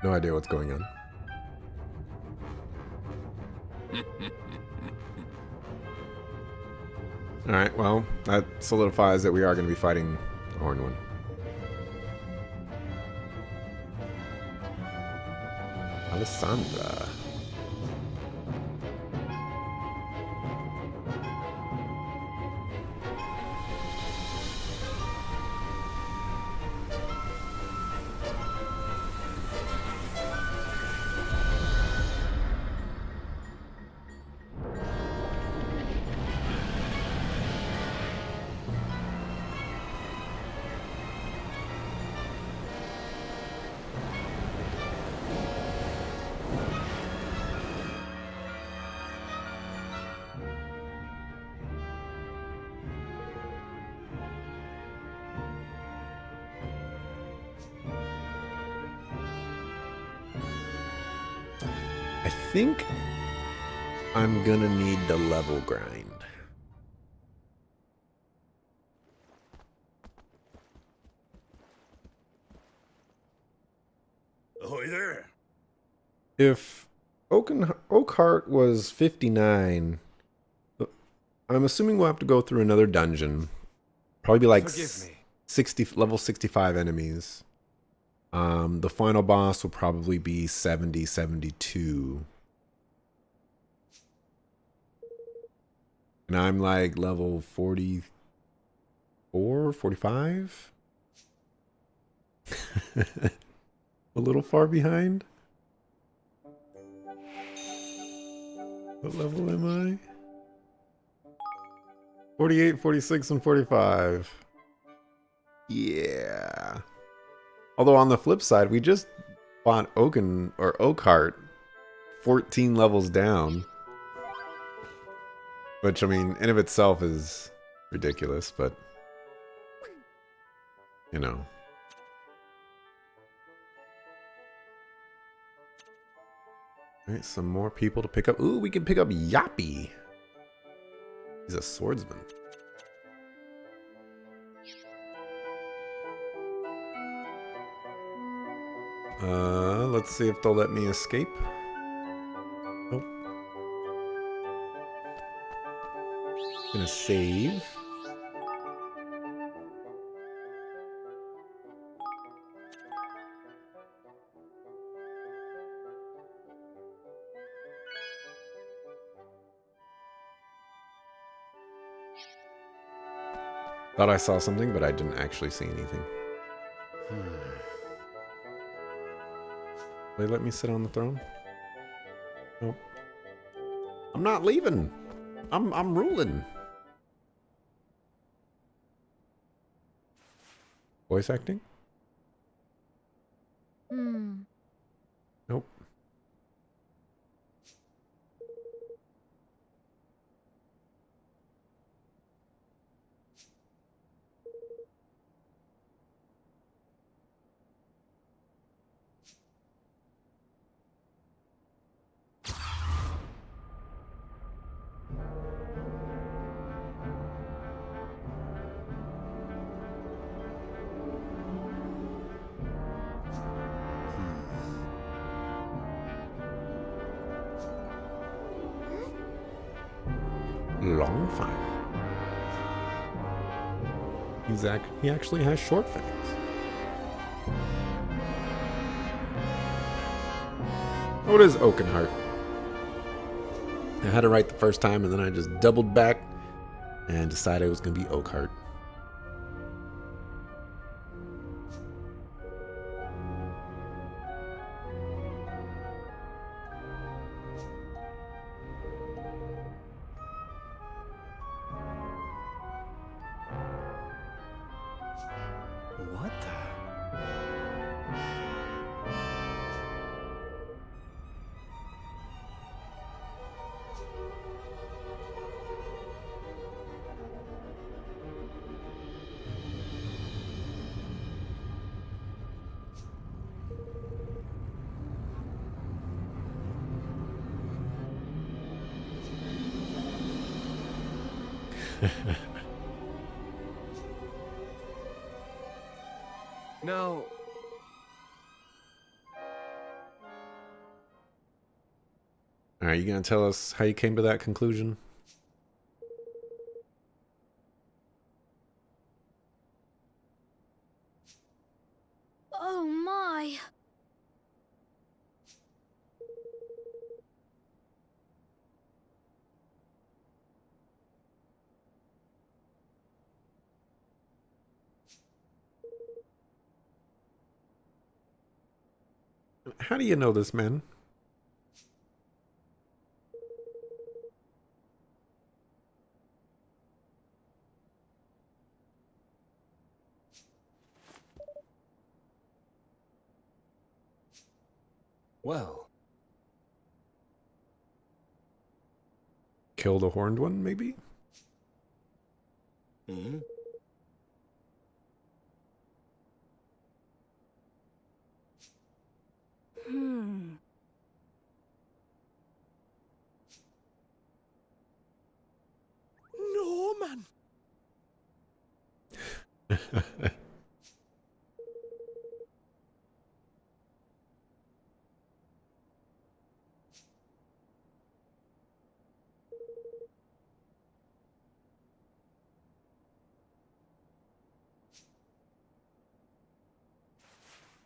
No idea what's going on. Alright, well, that solidifies that we are going to be fighting the Horned One. Alessandra. I think I'm gonna need the level grind. Ahoy there. If Oakheart was 59, I'm assuming we'll have to go through another dungeon. Probably be like Forgive me. 60 level 65 enemies. The final boss will probably be 70, 72. And I'm like level 44, 45? A little far behind. What level am I? 48, 46, and 45. Yeah. Although on the flip side, we just fought Oakheart 14 levels down. Which, I mean, in of itself is ridiculous, but, you know. Alright, some more people to pick up. Ooh, we can pick up Yappy. He's a swordsman. Let's see if they'll let me escape. Nope. Gonna save. Thought I saw something, but I didn't actually see anything. They let me sit on the throne? Nope. I'm not leaving. I'm ruling. Voice acting? Nope. Longfang. He actually has short fangs. What is Oakenheart? I had it right the first time, and then I just doubled back and decided it was going to be Oakheart. What the? All right, you gonna tell us how you came to that conclusion? Oh my! How do you know this, man? Well, Kill the horned one, maybe? hmm? Norman!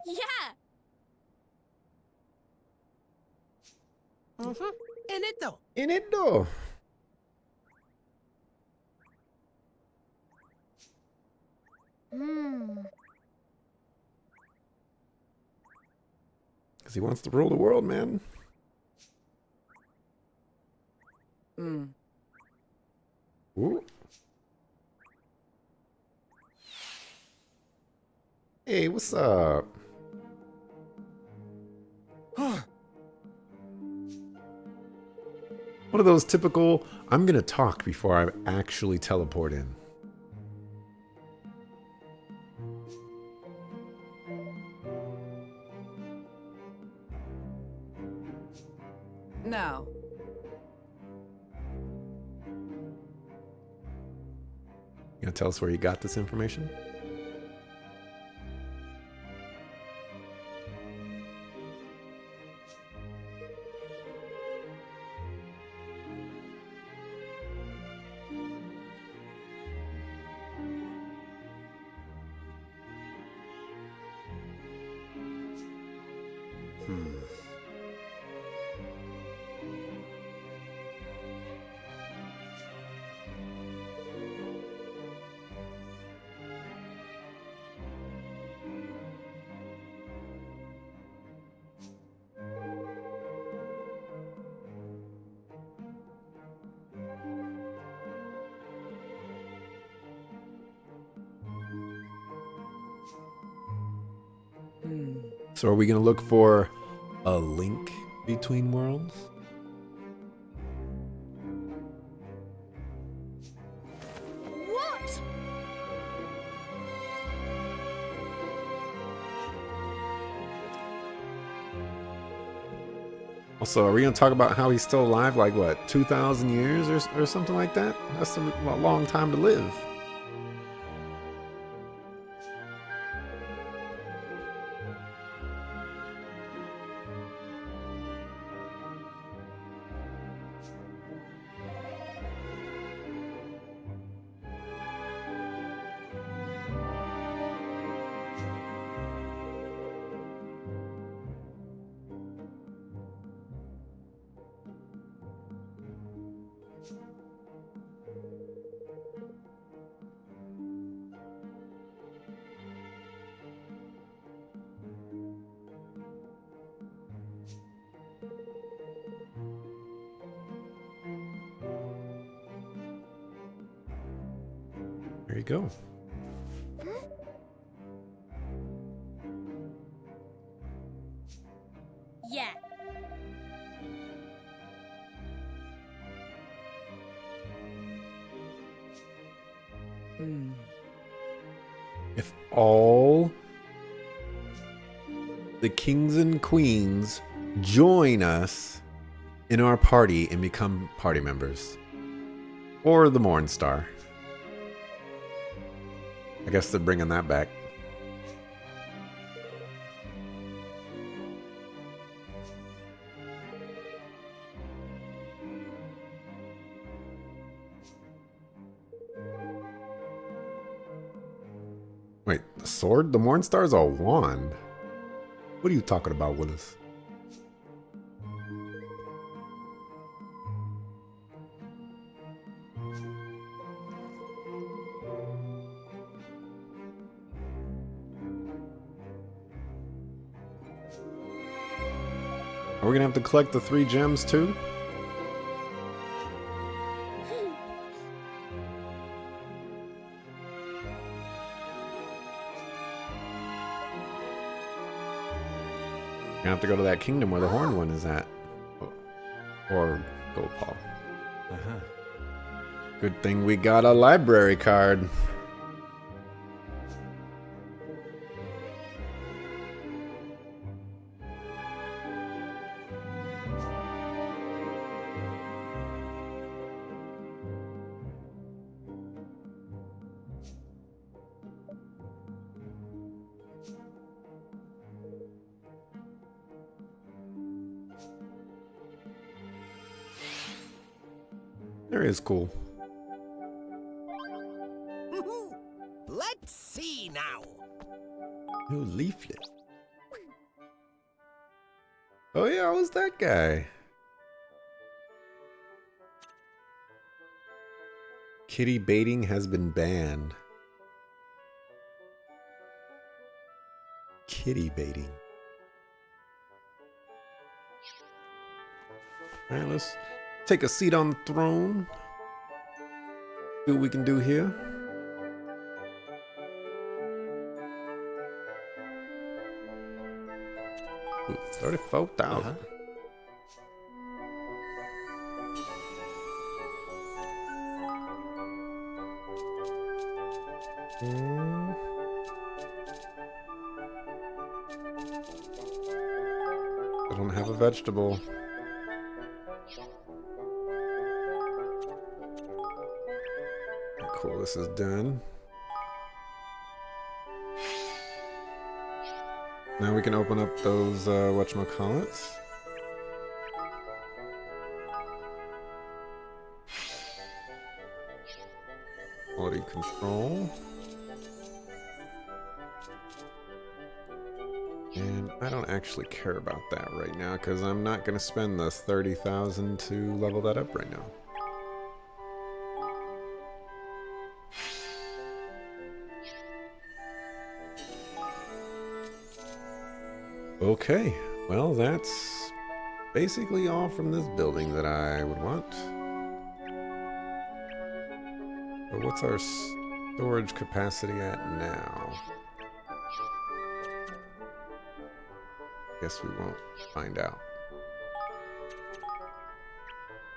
Yeah! In it though. In it though. Because he wants to rule the world, man. Ooh. Hey, what's up? One of those typical, I'm gonna talk before I actually teleport in. Now, You gonna tell us where you got this information? So are we gonna look for a link between worlds? What? Also, are we gonna talk about how he's still alive, like what, 2,000 years or something like that? That's a long time to live. There you go. Yeah. If all the kings and queens join us in our party and become party members. Or the Mornstar. I guess they're bringing that back. sword? The Mornstar's a wand. What are you talking about, Willis? Are we gonna have to collect the 3 gems too? Gonna have to go to that kingdom where the horned one is at. Or Gold Paul. Uh-huh. Good thing we got a library card. There is cool. Let's see now. New leaflet. Oh yeah, who's that guy? Kitty baiting has been banned. Kitty baiting. Alright, let's take a seat on the throne. See what we can do here. Ooh, 34,000. I don't have a vegetable. Cool, this is done. Now we can open up those, whatchamacallits. Quality control. And I don't actually care about that right now, because I'm not going to spend the 30,000 to level that up right now. Okay, well that's basically all from this building that I would want. But what's our storage capacity at now? Guess we won't find out.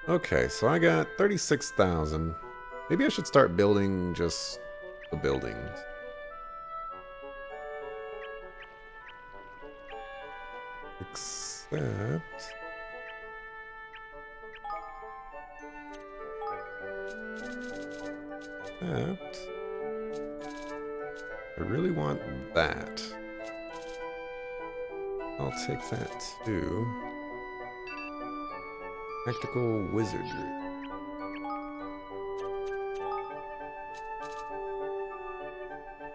Okay, so I got 36,000. Maybe I should start building just the buildings. Except... I really want that. I'll take that too. Tactical wizardry.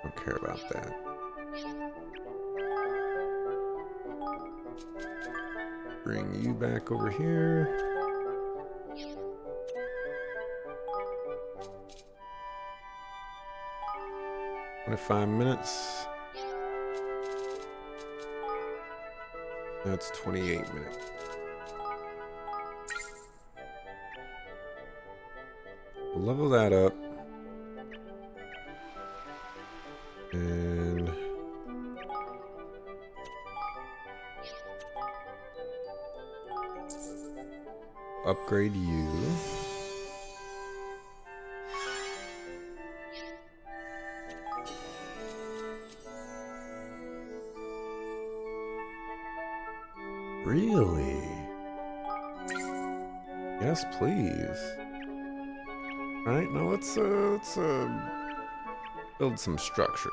Don't care about that. Bring you back over here. "25 minutes. That's 28 minutes. We'll level that up. And upgrade you. Really? Yes, please. All right, now let's build some structures.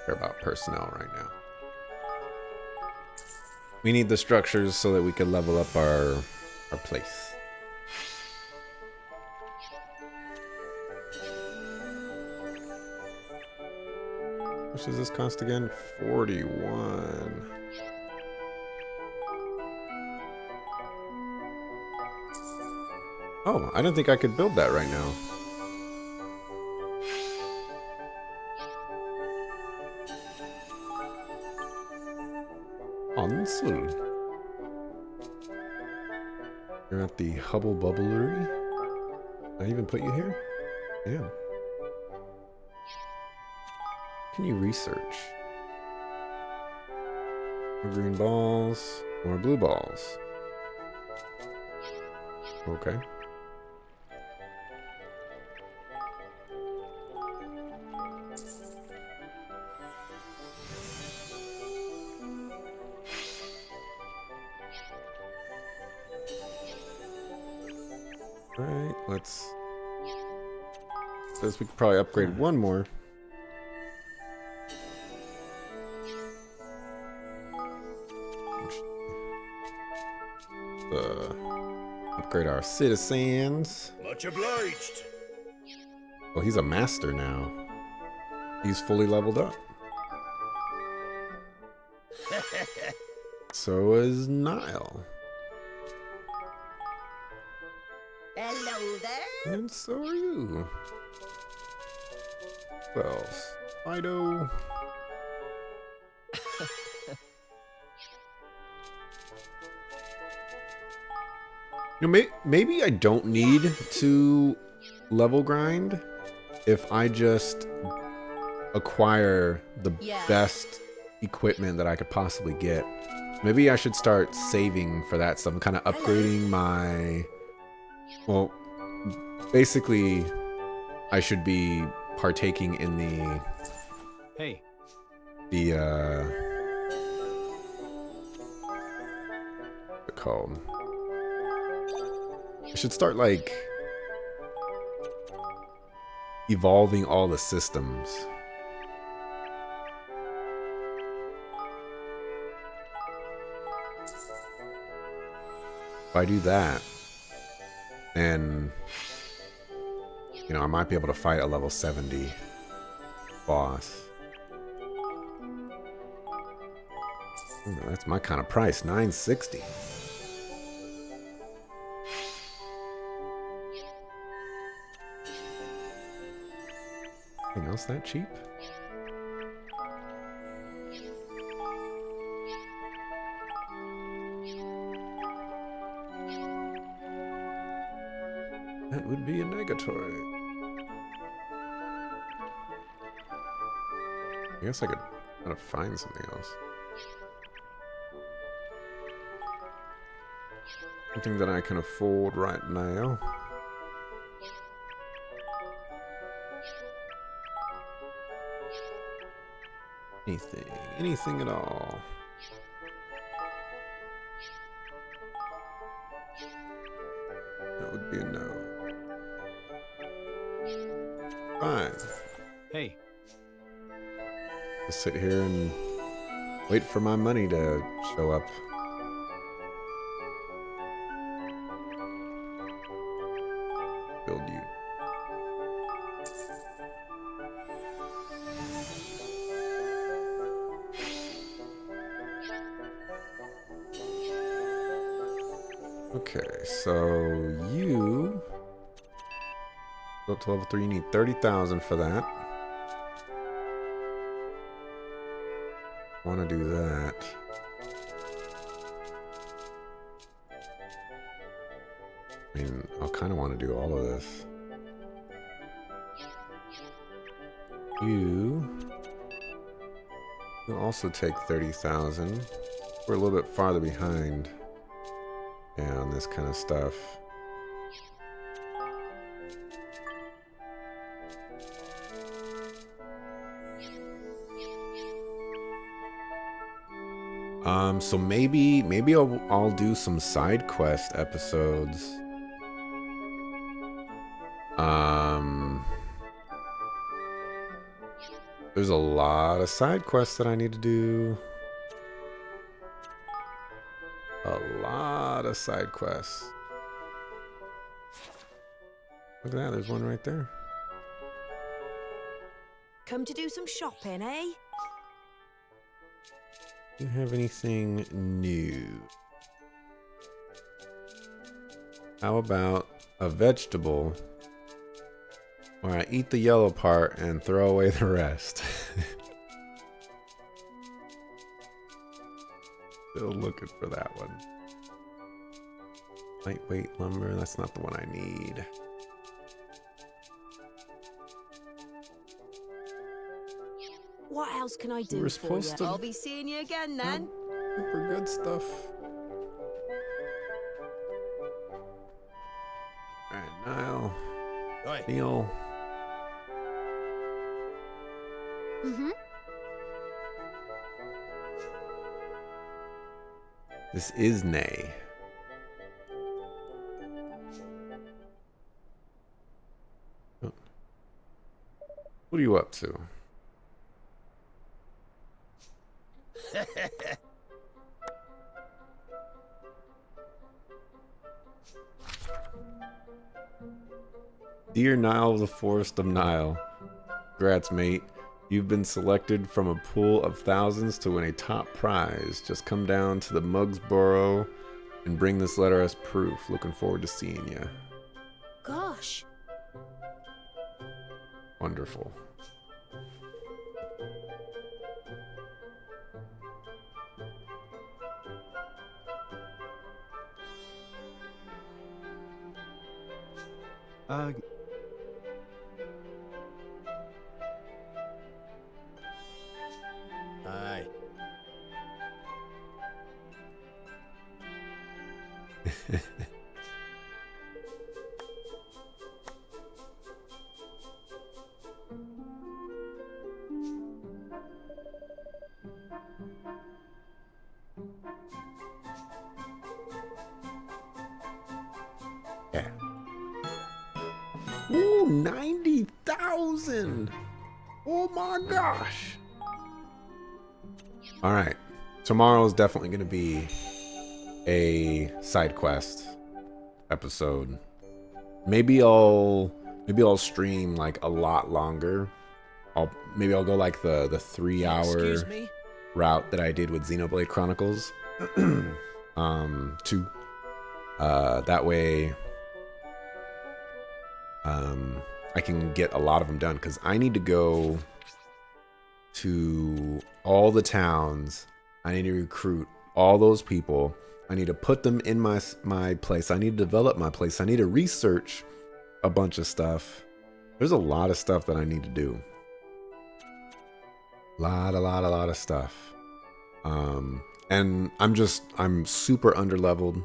Care about personnel right now. We need the structures so that we can level up our place. How much does this cost again? 41. Oh, I didn't think I could build that right now. Ansel. You're at the Hubble Bubblery. I even put you here? Yeah. Can you research? More green balls, more blue balls. Okay. Alright, let's... Says we could probably upgrade one more. Upgrade our citizens. Much obliged. Oh, he's a master now. He's fully leveled up. So is Nile. Hello there. And so are you. Well, Fido. You know, maybe I don't need to level grind if I just acquire the best equipment that I could possibly get. Maybe I should start saving for that stuff. I'm kind of upgrading my... Well, basically, I should be partaking in the... Hey. What's it called? I should start, like, evolving all the systems. If I do that, then, you know, I might be able to fight a level 70 boss. Ooh, that's my kind of price, $960. Anything else that cheap? That would be a negatory. I guess I could kind of find something else. Something that I can afford right now. Anything at all. That would be a no. Fine. Hey. Just sit here and wait for my money to show up. Build you. Okay, so you go up to level 3, you need 30,000 for that. Want to do that. I mean, I'll kind of want to do all of this. You also take 30,000. We're a little bit farther behind. Yeah, on this kind of stuff. So maybe I'll do some side quest episodes. There's a lot of side quests that I need to do. A lot of side quests. Look at that, there's one right there. Come to do some shopping, eh? Do you have anything new? How about a vegetable where I eat the yellow part and throw away the rest? Still looking for that one. Lightweight lumber, that's not the one I need. What else can I do We're for you? supposed to I'll be seeing you again then. super good stuff. Alright, Niall. Oi. Neil. Mm-hmm. This is Nay. Oh. What are you up to? Dear Nile of the Forest of Nile, congrats, mate. You've been selected from a pool of thousands to win a top prize. Just come down to the Mugsboro and bring this letter as proof. Looking forward to seeing you. Gosh. Wonderful. Aye. Yeah. Ooh, 90,000! Oh my gosh! Alright. Tomorrow is definitely going to be a side quest episode. Maybe I'll stream like a lot longer. Maybe I'll go like the 3-hour route that I did with Xenoblade Chronicles 2. That way I can get a lot of them done, because I need to go to all the towns. I need to recruit all those people. I need to put them in my place. I need to develop my place. I need to research a bunch of stuff. There's a lot of stuff that I need to do. A lot of stuff. And I'm super underleveled.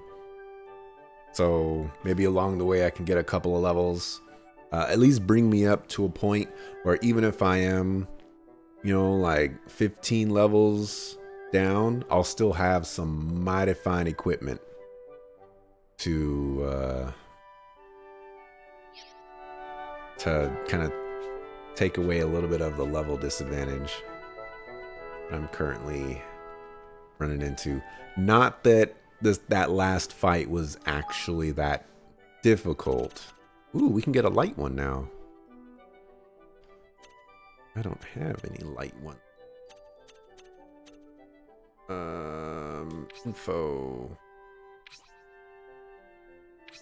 So maybe along the way I can get a couple of levels. At least bring me up to a point where even if I am, like 15 levels down, I'll still have some mighty fine equipment to kind of take away a little bit of the level disadvantage I'm currently running into. Not that that last fight was actually that difficult. Ooh, we can get a light one now. I don't have any light one. Info.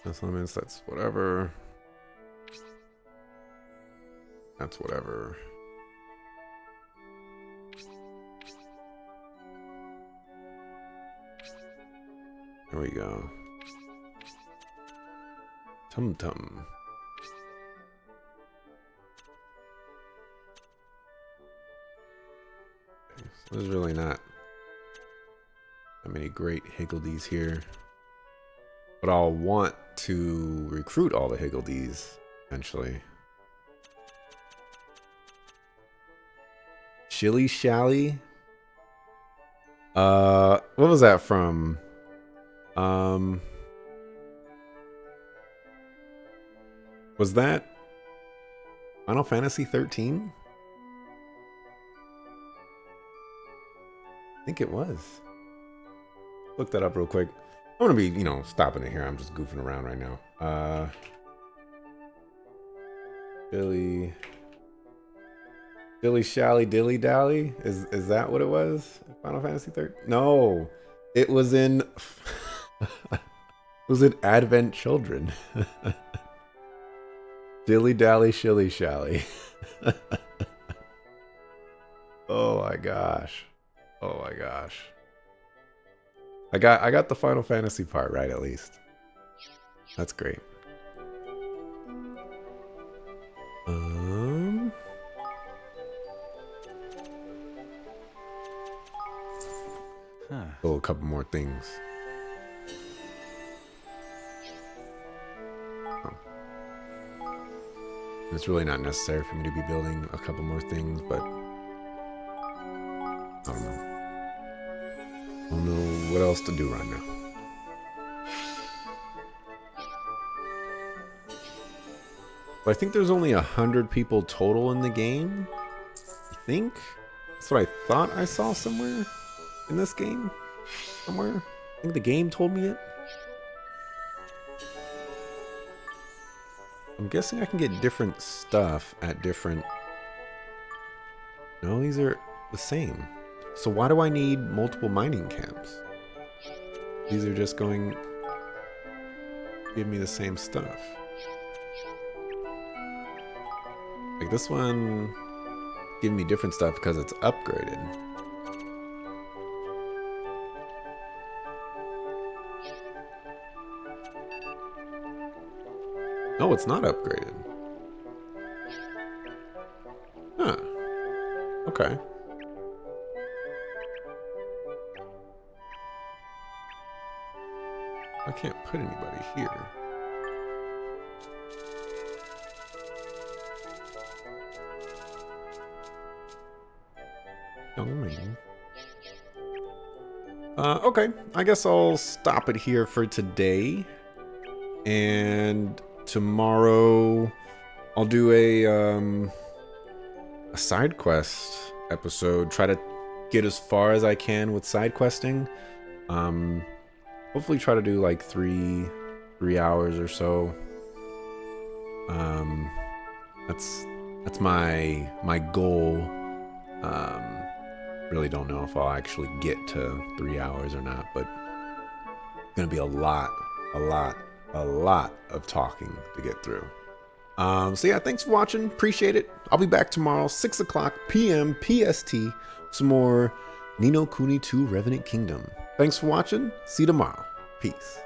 Elements, that's whatever. That's whatever. There we go. Tum Tum. Okay, so there's really not that many great Higgledies here. But I'll want to recruit all the Higgledies eventually. Shilly Shally? What was that from? Was that Final Fantasy 13? I think it was. look that up real quick. I'm gonna be, you know, stopping it here. I'm just goofing around right now. Dilly Shally Dilly Dally? Is that what it was? Final Fantasy 13? No. It was in it was in Advent Children. Dilly Dally Shilly Shally. Oh my gosh. Oh my gosh. I got the Final Fantasy part right at least. That's great. Oh, a couple more things. Oh. It's really not necessary for me to be building a couple more things, but I don't know. I don't know what else to do right now. But I think there's only 100 people total in the game. I think that's what I thought I saw somewhere in this game. Somewhere. I think the game told me it. I'm guessing I can get different stuff at different... No, these are the same. So why do I need multiple mining camps? These are just going to give me the same stuff. Like this one giving me different stuff because it's upgraded. No, it's not upgraded. Huh. Okay. I can't put anybody here. Okay, I guess I'll stop it here for today. And tomorrow I'll do a side quest episode. Try to get as far as I can with side questing. Hopefully try to do like three hours or so. That's my goal. Really don't know if I'll actually get to 3 hours or not, but it's gonna be a lot of talking to get through. So yeah, thanks for watching. Appreciate it. I'll be back tomorrow, 6 o'clock p.m. PST. Some more Ni no Kuni 2 Revenant Kingdom. Thanks for watching. See you tomorrow. Peace.